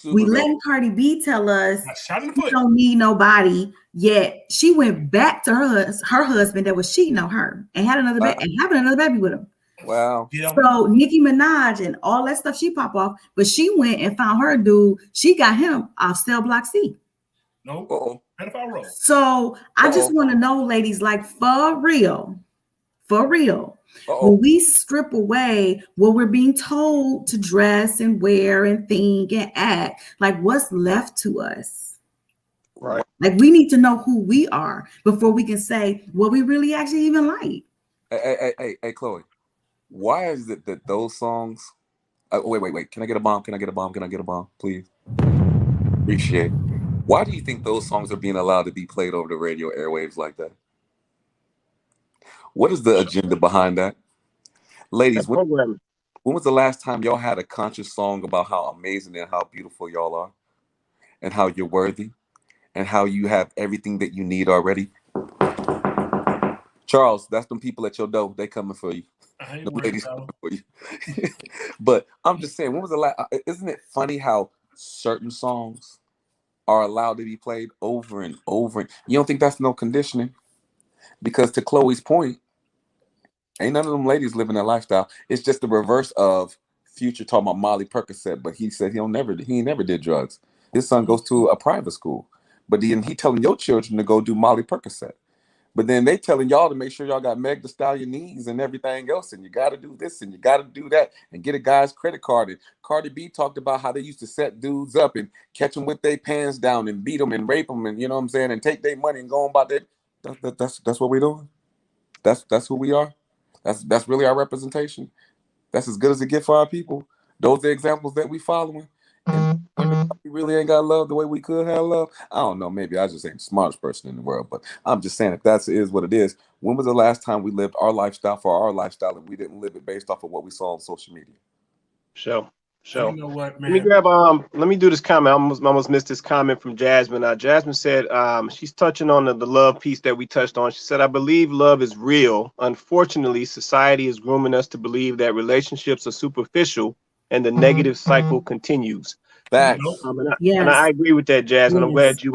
Speaker 3: We letting Cardi B tell us she don't need nobody, yet she went back to her husband that was cheating on her and had another having another baby with him.
Speaker 2: Wow.
Speaker 3: So Nicki Minaj and all that stuff she pop off, but she went and found her dude. She got him off Cell Block C.
Speaker 5: No.
Speaker 3: So I just want to know, ladies, like for real. When we strip away what we're being told to dress and wear and think and act, like what's left to us?
Speaker 1: Right.
Speaker 3: Like we need to know who we are before we can say what we really actually even like.
Speaker 2: Hey, Chloe. Why is it that those songs? Wait. Can I get a bomb? Can I get a bomb, please? Appreciate it. Why do you think those songs are being allowed to be played over the radio airwaves like that? What is the agenda behind that? Ladies, when was the last time y'all had a conscious song about how amazing and how beautiful y'all are? And how you're worthy? And how you have everything that you need already? Charles, that's them people at your door. They coming for you. The ladies coming for you. But I'm just saying, when was the last? Isn't it funny how certain songs are allowed to be played over and over? You don't think that's no conditioning? Because to Chloe's point, ain't none of them ladies living their lifestyle. It's just the reverse of Future talking about Molly Percocet, but he said he never did drugs. His son goes to a private school, but he telling your children to go do Molly Percocet.
Speaker 6: But then they telling y'all to make sure y'all got Meg Thee Stallion knees and everything else, and you got to do this and you got to do that and get a guy's credit card. And Cardi B talked about how they used to set dudes up and catch them with their pants down and beat them and rape them, and you know what I'm saying, and take their money and go on about that. That's what we're doing. That's who we are. That's really our representation. That's as good as it gets for our people. Those are examples that we following. And we really ain't got love the way we could have love. I don't know. Maybe I just ain't the smartest person in the world, but I'm just saying, if that is what it is, when was the last time we lived our lifestyle for our lifestyle and we didn't live it based off of what we saw on social media?
Speaker 1: Sure.
Speaker 5: You know what, man?
Speaker 1: Let me grab let me do this comment. I almost missed this comment from Jasmine. Jasmine said she's touching on the love piece that we touched on. She said, I believe love is real. Unfortunately, society is grooming us to believe that relationships are superficial and the negative cycle continues.
Speaker 6: Facts.
Speaker 1: And I agree with that, Jasmine. I'm glad you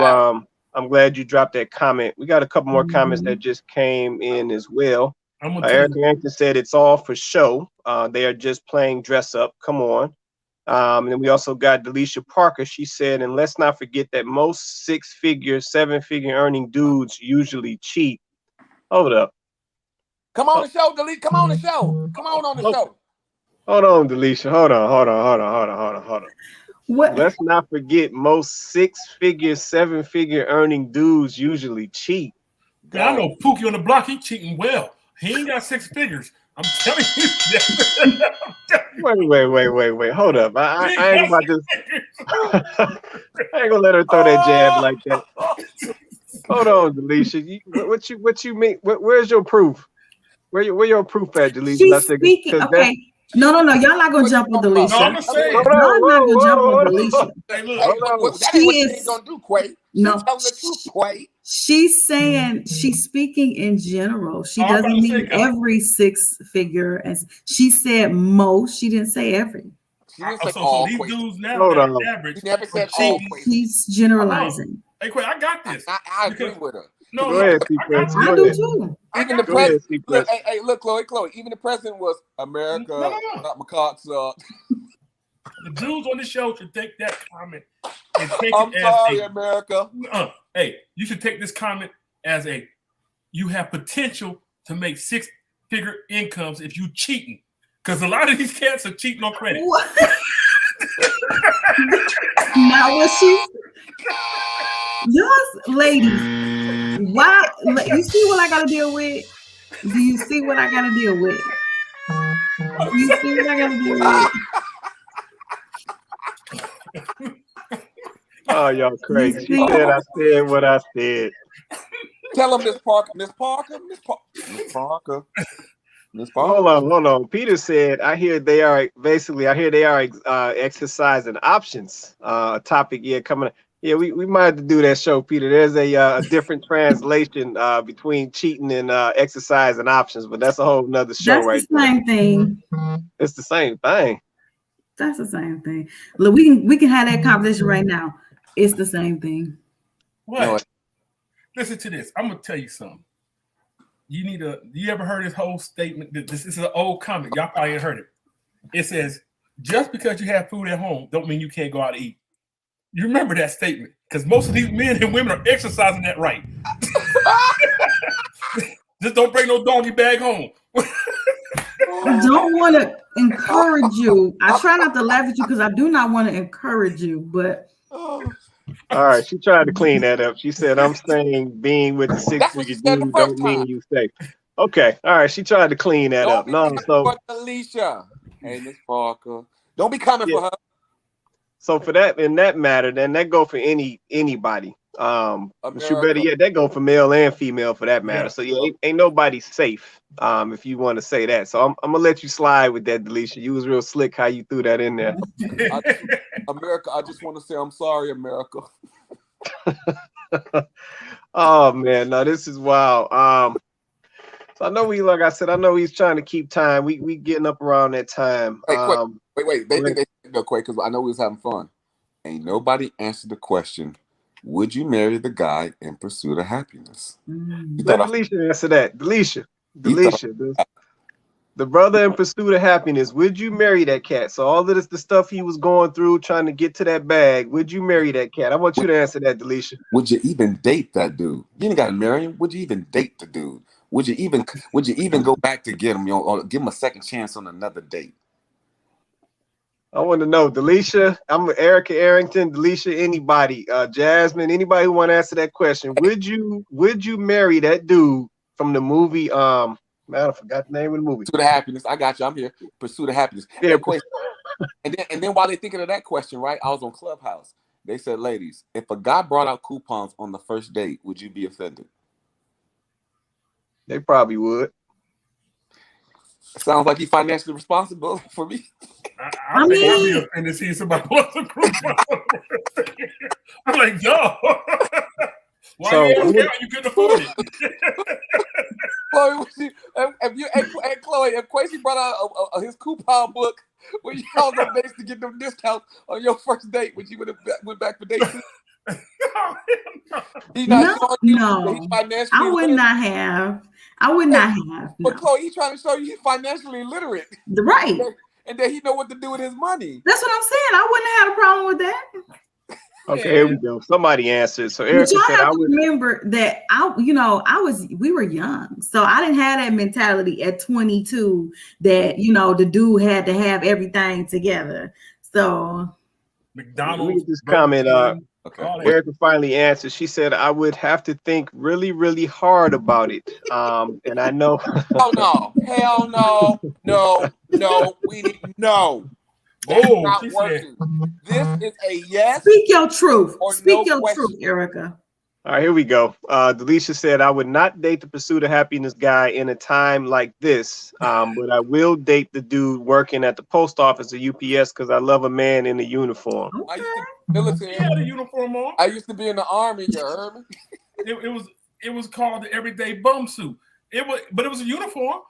Speaker 1: dropped that comment. We got a couple more comments that just came in as well. Erica Yankton said it's all for show. They are just playing dress up. Come on. And then we also got Delisha Parker. She said, and let's not forget that most 6-figure, 7-figure earning dudes usually cheat. Hold up.
Speaker 6: Come on the show, Delisha. Come on the show. Come on the show.
Speaker 1: Hold on, Delisha. Hold on.
Speaker 3: What?
Speaker 1: Let's not forget most 6-figure, 7-figure earning dudes usually cheat.
Speaker 5: Man, I know Pookie on the block. He cheating well. He ain't got 6 figures. I'm telling you.
Speaker 1: Wait. Hold up. I ain't about to. I ain't gonna let her throw that jab like that. Hold on, Delisha. What you mean? Where's your proof? Where your proof at, Delisha?
Speaker 3: She's speaking. Okay. No. Y'all not gonna jump on Delisha.
Speaker 5: No, I'm saying.
Speaker 3: Y'all not gonna jump on Delisha.
Speaker 5: Hey, look.
Speaker 6: That ain't what you ain't gonna do, Quay.
Speaker 3: No.
Speaker 6: Tell the truth, Quay.
Speaker 3: She's saying, she's speaking in general. She doesn't mean every 6-figure. As she said most. She didn't say every.
Speaker 6: She didn't say
Speaker 5: so these dudes now,
Speaker 1: Hold on.
Speaker 5: average.
Speaker 6: She never said all.
Speaker 3: She's generalizing.
Speaker 5: Hey, Quay, I got this.
Speaker 6: I agree with her.
Speaker 5: No,
Speaker 1: Go ahead,
Speaker 3: I do too.
Speaker 6: Even the president. Look, Chloe. Even the president was America.
Speaker 5: No.
Speaker 6: Not my cocks up.
Speaker 5: The dudes on the show should take that comment and take
Speaker 6: I'm
Speaker 5: it
Speaker 6: sorry,
Speaker 5: as
Speaker 6: America.
Speaker 5: Hey, you should take this comment as you have potential to make 6-figure incomes if you cheating. Because a lot of these cats are cheating on credit.
Speaker 3: What? Now what she? Yes, ladies. Why? You see what I gotta deal with? Do you see what I gotta deal with? You see what I gotta deal with?
Speaker 1: Oh, y'all crazy. She said I said what I said.
Speaker 6: Tell them, Miss Parker.
Speaker 1: Hold on. Peter said, I hear they are exercising options. Topic coming up. Yeah, we might have to do that show, Peter. There's a different translation between cheating and exercising options, but that's a whole nother show.
Speaker 3: That's the same thing.
Speaker 1: It's the same thing.
Speaker 3: That's the same thing. Look, we can have that conversation right now. It's the same thing.
Speaker 5: What? No. Listen to this. I'm gonna tell you something. You ever heard this whole statement? This is an old comment. Y'all probably ain't heard it. It says, just because you have food at home don't mean you can't go out to eat. You remember that statement? Because most of these men and women are exercising that right. Just don't bring no doggy bag home.
Speaker 3: I don't want to encourage you. I try not to laugh at you because I do not want to encourage you, but
Speaker 1: all right, she tried to clean that up. She said, I'm saying being with the 6-figure dude don't mean you safe. Okay, all right, she tried to clean that up. No, so
Speaker 6: Alicia. Hey, Miss Parker. Don't be coming for her.
Speaker 1: So for that, in that matter, then that go for anybody. That go for male and female for that matter. So ain't nobody safe. If you want to say that. So I'm gonna let you slide with that, Delisha. You was real slick how you threw that in there.
Speaker 6: America, I just want to say I'm sorry, America.
Speaker 1: Oh man, no, this is wild. So I know like I said, I know he's trying to keep time. We getting up around that time.
Speaker 6: Hey, wait. They think they go quick because I know we was having fun. Ain't nobody answered the question. Would you marry the guy in pursuit of happiness?
Speaker 1: Let Delisha answer that. Delisha. The brother in Pursuit of Happiness. Would you marry that cat? So all of this, the stuff he was going through, trying to get to that bag. Would you marry that cat? I want you to answer that, Delisha.
Speaker 6: Would you even date that dude? You ain't got to marry him. Would you even date the dude? Would you even go back to get him, or give him a second chance on another date?
Speaker 1: I want to know, Delisha. I'm Erica Arrington, Delisha, anybody, Jasmine, anybody who want to answer that question. Would you marry that dude from the movie? Man, I forgot the name of the movie.
Speaker 6: Pursuit of Happiness. I got you. I'm here. Pursuit of Happiness.
Speaker 1: Yeah.
Speaker 6: And then while they're thinking of that question, right? I was on Clubhouse. They said, ladies, if a guy brought out coupons on the first date, would you be offended?
Speaker 1: They probably would.
Speaker 6: Sounds like he's financially responsible for me.
Speaker 5: I think I'd be offended seeing somebody pull up a coupon. I'm like, yo, why you couldn't afford it?
Speaker 6: Chloe, if Quasi brought out his coupon book, when y'all was on dates to get them discounts on your first date, would you would have went back for dates?
Speaker 3: No, I would not have.
Speaker 6: But Chloe, he's trying to show you he's financially literate.
Speaker 3: Right.
Speaker 6: And that he know what to do with his money.
Speaker 3: That's what I'm saying. I wouldn't have had a problem with that.
Speaker 1: Okay, here we go. Somebody answered. So Erica said,
Speaker 3: "I would remember that. We were young, so I didn't have that mentality at 22 that the dude had to have everything together." So
Speaker 5: McDonald's.
Speaker 1: Let me just comment.
Speaker 6: Okay.
Speaker 1: Erica finally answered. She said, "I would have to think really, really hard about it." And I know.
Speaker 6: Oh no! Hell no! No! No! That's not working. This is a yes.
Speaker 3: Speak your truth.
Speaker 6: Speak your
Speaker 3: truth, Erica.
Speaker 1: All right, here we go. Delisha said, "I would not date the Pursuit of Happiness guy in a time like this, but I will date the dude working at the post office or UPS because I love a man in a uniform."
Speaker 3: Okay.
Speaker 6: I used to be military.
Speaker 5: He had a uniform on.
Speaker 6: I used to be in the army. You heard me?
Speaker 5: It was called the everyday bum suit. But it was a uniform.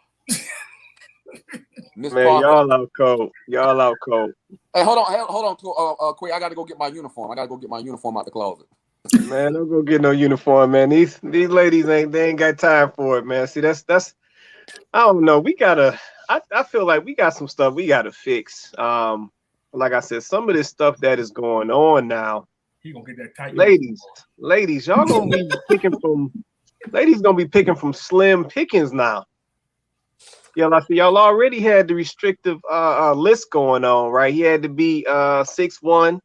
Speaker 1: Man, y'all out cold.
Speaker 6: Hey, hold on, Quay. I gotta go get my uniform. I gotta go get my uniform out the closet.
Speaker 1: Man, don't go get no uniform, man. These ladies ain't got time for it, man. See, that's I don't know. I feel like we got some stuff we gotta fix. Like I said, some of this stuff that is going on now.
Speaker 5: He gonna get that tight.
Speaker 1: Ladies, y'all gonna be picking from slim pickings now. Y'all already had the restrictive list going on, right? He had to be 6'1".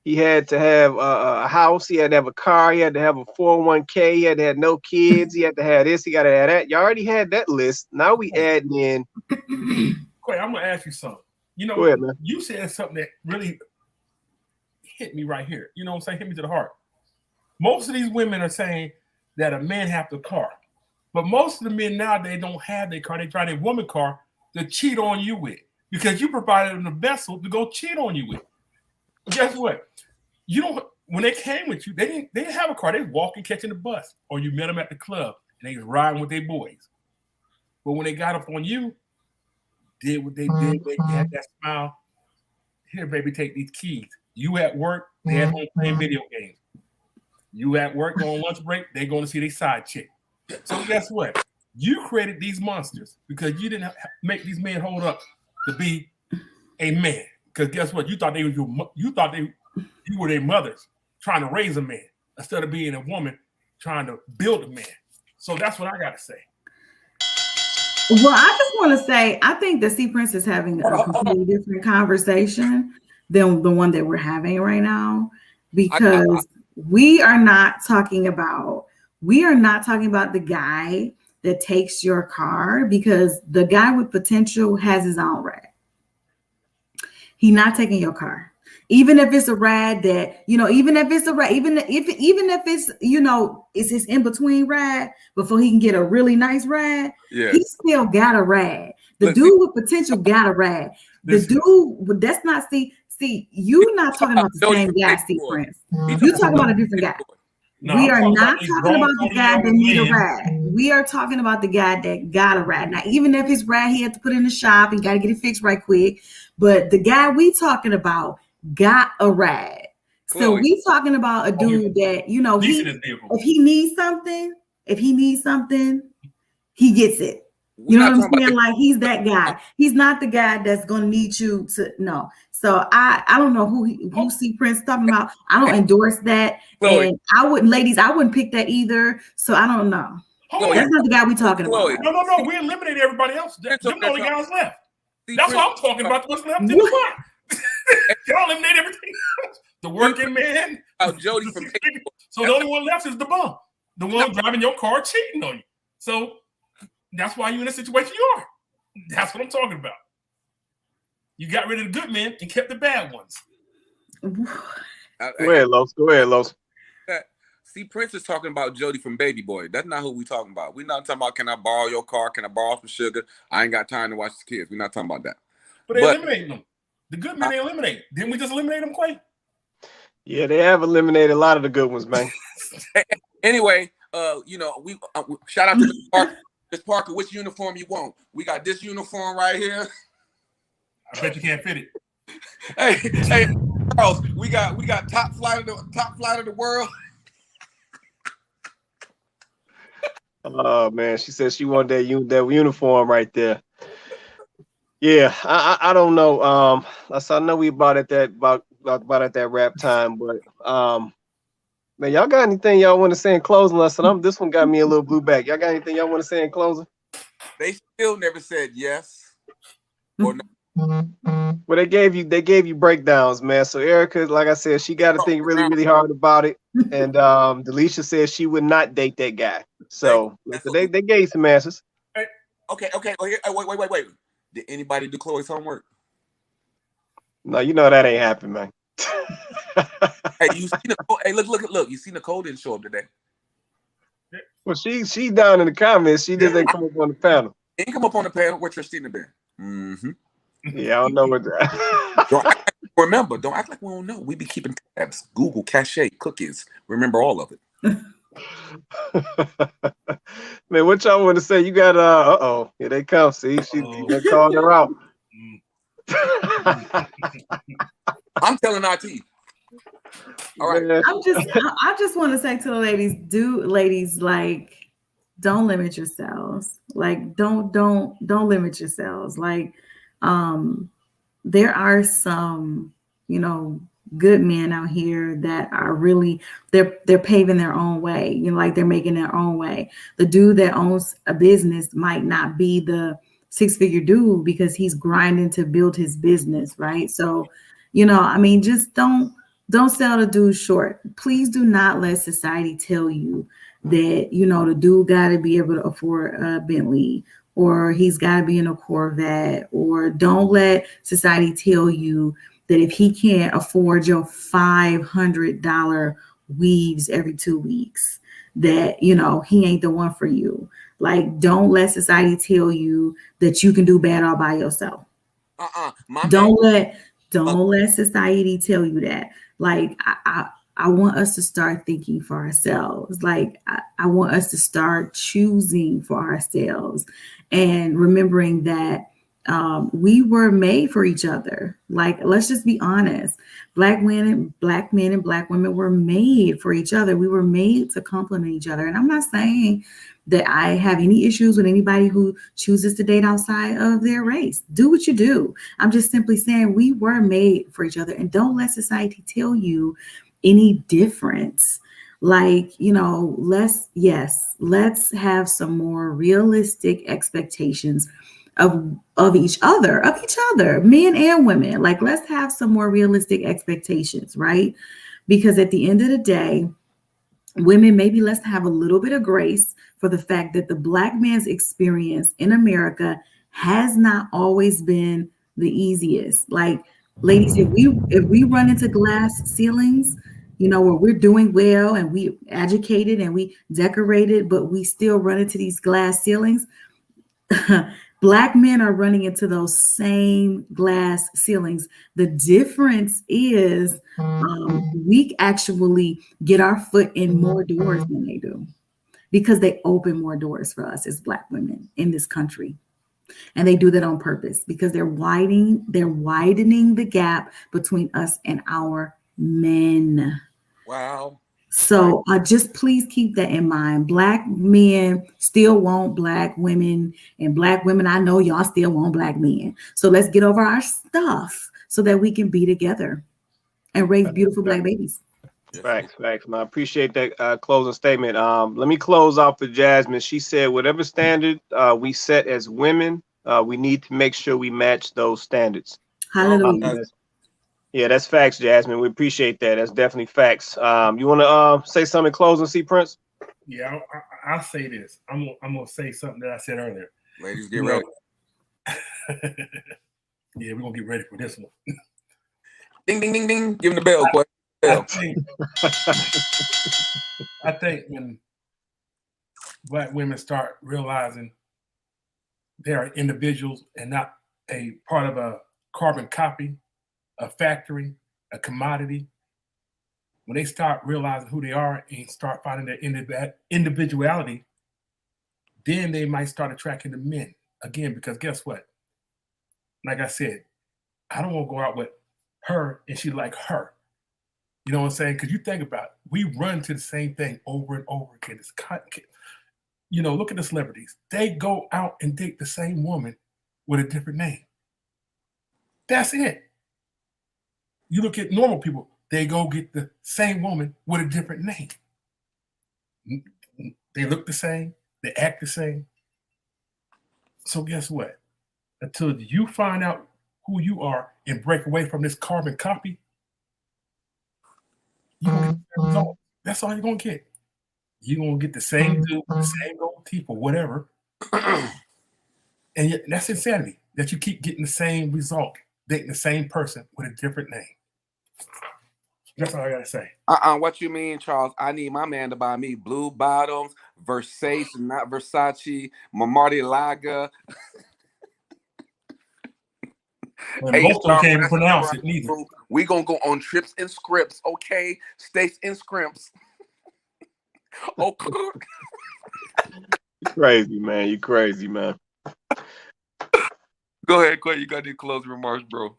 Speaker 1: He had to have a house. He had to have a car. He had to have a 401k. He had to have no kids. He had to have this. He got to have that. You already had that list. Now we adding in.
Speaker 5: Quay, I'm gonna ask you something.
Speaker 1: Go ahead, man.
Speaker 5: You said something that really hit me right here. You know what I'm saying? Hit me to the heart. Most of these women are saying that a man have the car. But most of the men nowadays don't have their car. They try their woman car to cheat on you with because you provided them the vessel to go cheat on you with. Guess what? When they came with you, they didn't have a car. They was walking, catching the bus, or you met them at the club and they was riding with their boys. But when they got up on you, did what they did. They had that smile. Here, baby, take these keys. You at work, they at home playing video games. You at work going lunch break, they going to see their side chick. So guess what? You created these monsters because you didn't make these men hold up to be a man. Because guess what? You thought you were their mothers trying to raise a man instead of being a woman trying to build a man. So that's what I got to say.
Speaker 3: Well, I just want to say I think that C Prince is having a completely different conversation than the one that we're having right now because we are not talking about the guy that takes your car because the guy with potential has his own ride. He's not taking your car. Even if it's a ride that, even if it's, it's his in-between ride before he can get a really nice ride, he still got a ride. The dude with potential got a ride. The dude, that's not, see, you're not talking about the same guy, C Prince. You're talking about a different guy.
Speaker 5: No,
Speaker 3: we are not talking about the guy that need a ride. We are talking about the guy that got a ride. Now, even if his ride he had to put in the shop and got to get it fixed right quick, but the guy we talking about got a ride. So we talking about a dude that, if he needs something, he gets it. You know what I'm saying? Like, he's that guy. He's not the guy that's gonna need you to no. So I don't know who C Prince talking about. I don't endorse that.
Speaker 4: Chloe.
Speaker 3: And I wouldn't pick that either. So I don't know. That's not the guy we talking
Speaker 4: Chloe.
Speaker 3: about.
Speaker 5: No. We eliminated everybody else. Them the only guys left. That's what I'm talking about. What's left in the pot. Y'all eliminate everything else. The working man.
Speaker 4: Jody from
Speaker 5: So the only one left is the bum. The one driving your car cheating on you. So that's why you're in the situation you are. That's what I'm talking about. You got rid of the good men and kept the bad ones.
Speaker 1: Go ahead, Los.
Speaker 6: See, Prince is talking about Jody from Baby Boy. That's not who we talking about. We're not talking about, can I borrow your car? Can I borrow some sugar? I ain't got time to watch the kids. We're not talking about that.
Speaker 5: But they eliminated them. The good men they eliminate. Didn't we just eliminate them, Quay?
Speaker 1: Yeah, they have eliminated a lot of the good ones, man.
Speaker 6: Anyway, we shout out to Miss Parker. Miss Parker, which uniform you want? We got this uniform right here.
Speaker 5: I bet you can't fit it.
Speaker 6: Hey, Charles, we got top flight of the world.
Speaker 1: Oh man, she said she wanted that uniform right there. Yeah, I don't know. I know we about at that rap time, but man, y'all got anything y'all want to say in closing? Lesson, this one got me a little blue back. Y'all got anything y'all want to say in closing?
Speaker 6: They still never said yes or no.
Speaker 1: Well, they gave you breakdowns, man. So Erica, like I said, she got to think really, really hard about it. And Delisha said she would not date that guy. So they gave some answers.
Speaker 6: Okay. Wait. Did anybody do Chloe's homework?
Speaker 1: No, you know that ain't happening, man.
Speaker 6: Hey, you see Nicole? Hey, look. You see Nicole didn't show up today.
Speaker 1: Well, she down in the comments. She just didn't come up on the panel.
Speaker 6: Didn't come up on the panel where Tristina been. Mm-hmm.
Speaker 1: Yeah, I don't know what that.
Speaker 6: Don't act like we don't know. We be keeping tabs. Google, cache, cookies. Remember all of it.
Speaker 1: Man, what y'all want to say? You got here they come. See, she called her out.
Speaker 6: I'm telling IT. All right.
Speaker 3: I just want to say to the ladies, like, don't limit yourselves. Like, don't limit yourselves. Like, there are some, good men out here that are really they're paving their own way, like they're making their own way. The dude that owns a business might not be the six-figure dude because he's grinding to build his business, right? So, just don't sell the dude short. Please do not let society tell you that, the dude got to be able to afford a Bentley, or he's got to be in a Corvette, or don't let society tell you that if he can't afford your $500 weaves every 2 weeks, that, he ain't the one for you. Like, don't let society tell you that you can do bad all by yourself. Don't let society tell you that. Like, I want us to start thinking for ourselves. Like, I want us to start choosing for ourselves and remembering that we were made for each other. Like, let's just be honest. Black men and Black women were made for each other. We were made to complement each other. And I'm not saying that I have any issues with anybody who chooses to date outside of their race. Do what you do. I'm just simply saying we were made for each other, and don't let society tell you any difference. Like, let's have some more realistic expectations of each other, men and women. Like, let's have some more realistic expectations, right? Because at the end of the day, women, maybe let's have a little bit of grace for the fact that the Black man's experience in America has not always been the easiest. Like, ladies, if we run into glass ceilings, where we're doing well and we educated and we decorated, but we still run into these glass ceilings, Black men are running into those same glass ceilings. The difference is we actually get our foot in more doors than they do, because they open more doors for us as Black women in this country. And they do that on purpose because they're widening the gap between us and our men.
Speaker 6: Wow.
Speaker 3: So just please keep that in mind. Black men still want black women, and black women, I know y'all still want black men. So let's get over our stuff so that we can be together and raise beautiful black babies.
Speaker 1: Facts, man. I appreciate that closing statement. Let me close off with Jasmine. She said, whatever standard we set as women, we need to make sure we match those standards.
Speaker 3: Hallelujah.
Speaker 1: Yeah, that's facts, Jasmine. We appreciate that. That's definitely facts. You want to say something in closing, C Prince?
Speaker 5: Yeah, I'll say this. I'm gonna say something that I said earlier.
Speaker 6: Ladies, get ready.
Speaker 5: Yeah, we're gonna get ready for this one.
Speaker 6: Ding, ding, ding, ding. Give him the bell, boy.
Speaker 5: I think when black women start realizing they are individuals and not a part of a carbon copy, a factory, a commodity, when they start realizing who they are and start finding their individuality, then they might start attracting the men again. Because guess what? Like I said, I don't want to go out with her and she like her. You know what I'm saying? Because you think about it, we run to the same thing over and over again. It's you know, look at the celebrities. They go out and date the same woman with a different name. That's it. You look at normal people, they go get the same woman with a different name. They look the same, they act the same. So guess what? Until you find out who you are and break away from this carbon copy, you're gonna get the result. That's all you're gonna get. You're gonna get the same dude, the same old teeth or whatever. And yet, that's insanity that you keep getting the same result, dating the same person with a different name. That's all I gotta say.
Speaker 6: What you mean, Charles? I need my man to buy me blue bottoms, Versace, not Versace, Marty Laga.
Speaker 5: And most of them can't even pronounce it neither.
Speaker 6: We gonna go on trips and scripts, okay? States and scripts. Oh,
Speaker 1: You crazy, man. You crazy, man.
Speaker 6: Go ahead, Clay. You got any closing remarks, bro?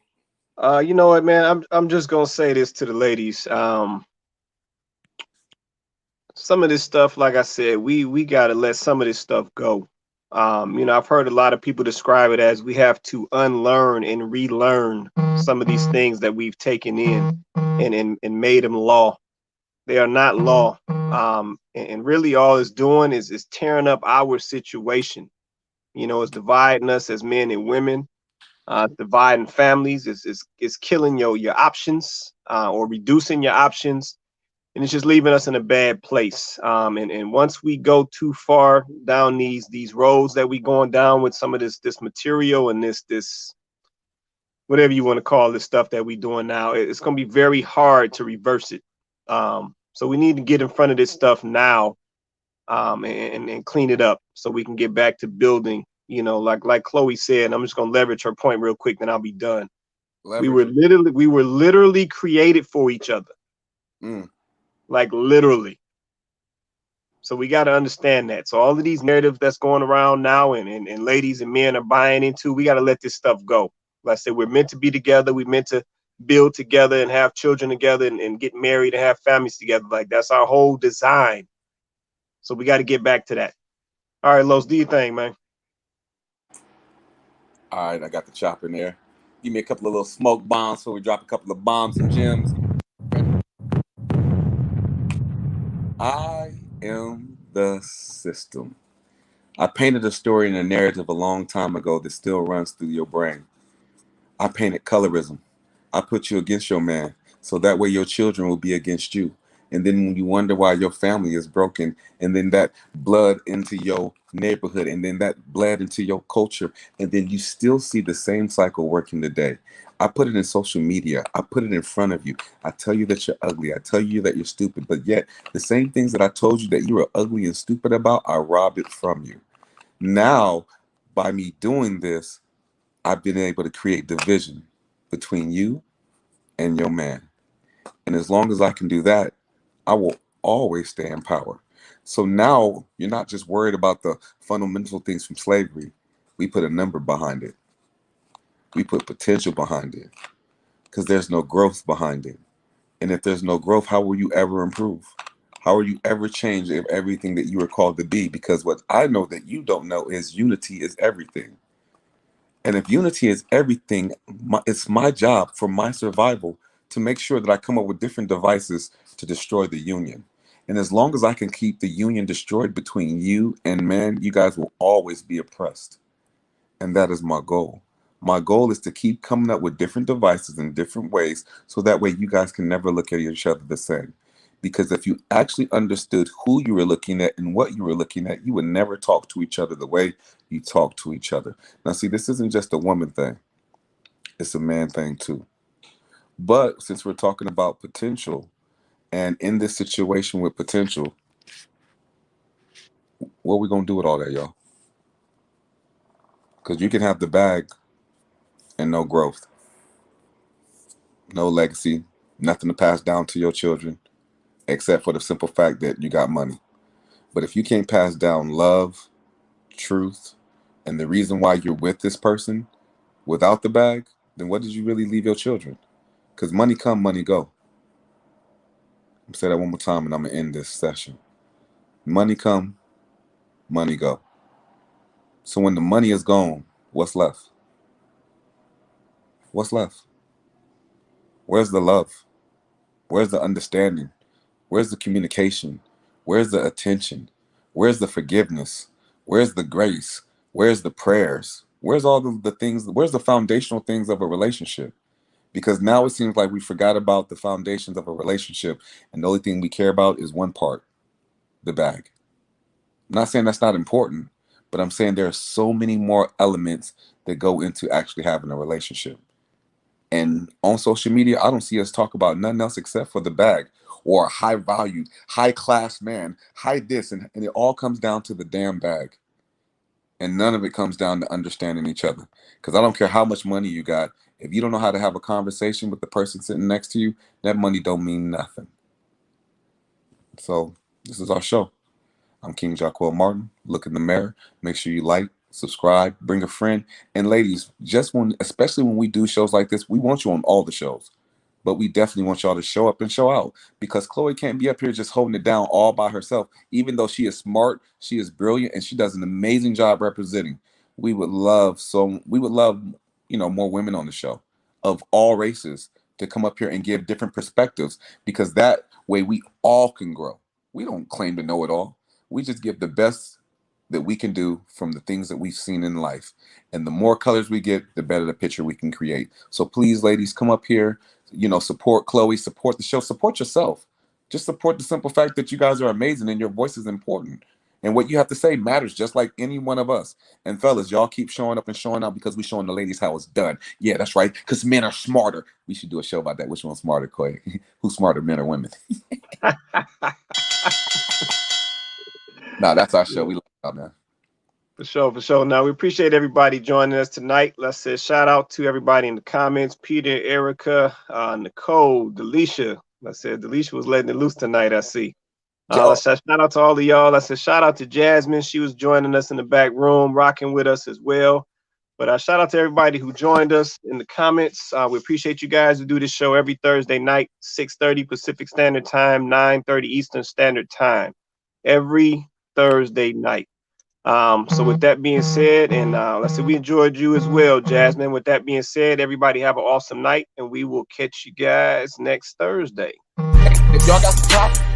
Speaker 1: You know what, man? I'm just gonna say this to the ladies. Some of this stuff, like I said, we gotta let some of this stuff go. You know, I've heard a lot of people describe it as we have to unlearn and relearn some of these things that we've taken in and made them law. They are not law. And really all it's doing is tearing up our situation. You know, it's dividing us as men and women, dividing families, it's killing your options or reducing your options. And it's just leaving us in a bad place. And once we go too far down these roads that we going down with some of this material and this whatever you want to call this stuff that we doing now, it's going to be very hard to reverse it. So we need to get in front of this stuff now and clean it up so we can get back to building. You know, like Chloe said, and I'm just going to leverage her point real quick, then I'll be done. We were literally created for each other. Like literally. So we got to understand that. So all of these narratives that's going around now and ladies and men are buying into, we got to let this stuff go. Like I said, we're meant to be together. We're meant to build together and have children together and get married and have families together. Like that's our whole design. So we got to get back to that. All right, Los, do your thing, man.
Speaker 6: All right, I got the chop in there. Give me a couple of little smoke bombs so we drop a couple of bombs and gems. I am the system. I painted a story and a narrative a long time ago that still runs through your brain. I painted colorism. I put you against your man, so that way your children will be against you. And then when you wonder why your family is broken, and then that blood into your neighborhood, and then that bled into your culture, and then you still see the same cycle working today. I put it in social media. I put it in front of you. I tell you that you're ugly. I tell you that you're stupid. But yet, the same things that I told you that you were ugly and stupid about, I rob it from you. Now, by me doing this, I've been able to create division between you and your man. And as long as I can do that, I will always stay in power. So now you're not just worried about the fundamental things from slavery. We put a number behind it. We put potential behind it because there's no growth behind it. And if there's no growth, how will you ever improve? How are you ever changed of everything that you were called to be? Because what I know that you don't know is unity is everything. And if unity is everything, it's my job for my survival to make sure that I come up with different devices to destroy the union. And as long as I can keep the union destroyed between you and man, you guys will always be oppressed. And that is my goal. My goal is to keep coming up with different devices in different ways so that way you guys can never look at each other the same. Because if you actually understood who you were looking at and what you were looking at, you would never talk to each other the way you talk to each other. Now, see, this isn't just a woman thing. It's a man thing too. But since we're talking about potential, and in this situation with potential, what are we going to do with all that, y'all? Because you can have the bag and no growth, no legacy, nothing to pass down to your children, except for the simple fact that you got money. But if you can't pass down love, truth, and the reason why you're with this person without the bag, then what did you really leave your children? Because money come, money go. I'm say that one more time and I'm going to end this session. Money come, money go. So when the money is gone, what's left? What's left? Where's the love? Where's the understanding? Where's the communication? Where's the attention? Where's the forgiveness? Where's the grace? Where's the prayers? Where's all the things? Where's the foundational things of a relationship? Because now it seems like we forgot about the foundations of a relationship, and the only thing we care about is one part, the bag. I'm not saying that's not important, but I'm saying there are so many more elements that go into actually having a relationship. And on social media, I don't see us talk about nothing else except for the bag or a high value, high class man, high this, and it all comes down to the damn bag. And none of it comes down to understanding each other. Because I don't care how much money you got. If you don't know how to have a conversation with the person sitting next to you, that money don't mean nothing. So this is our show. I'm King Jacquel Martin. Look in the mirror. Make sure you like, subscribe, bring a friend. And ladies, especially when we do shows like this, we want you on all the shows. But we definitely want y'all to show up and show out, because Chloe can't be up here just holding it down all by herself. Even though she is smart, she is brilliant, and she does an amazing job representing. We would love, more women on the show of all races to come up here and give different perspectives, because that way we all can grow. We don't claim to know it all. We just give the best that we can do from the things that we've seen in life. And the more colors we get, the better the picture we can create. So please, ladies, come up here, support Chloe, support the show, support yourself. Just support the simple fact that you guys are amazing and your voice is important. And what you have to say matters, just like any one of us. And fellas, y'all keep showing up and showing out, because we're showing the ladies how it's done. Yeah, that's right, because men are smarter. We should do a show about that. Which one's smarter, Chloe? Who's smarter, men or women? Nah, that's our show. We love y'all, man.
Speaker 1: For sure. Now, we appreciate everybody joining us tonight. Let's say shout out to everybody in the comments. Peter, Erica, Nicole, Delisha. Let's say Delisha was letting it loose tonight, I see. Let's say shout out to all of y'all. Let's say shout out to Jasmine. She was joining us in the back room, rocking with us as well. But shout out to everybody who joined us in the comments. We appreciate you guys. We do this show every Thursday night, 6:30 Pacific Standard Time, 9:30 Eastern Standard Time. Every Thursday night. So with that being said, and let's say we enjoyed you as well, Jasmine. With that being said, everybody have an awesome night, and we will catch you guys next Thursday.
Speaker 6: If y'all got the top,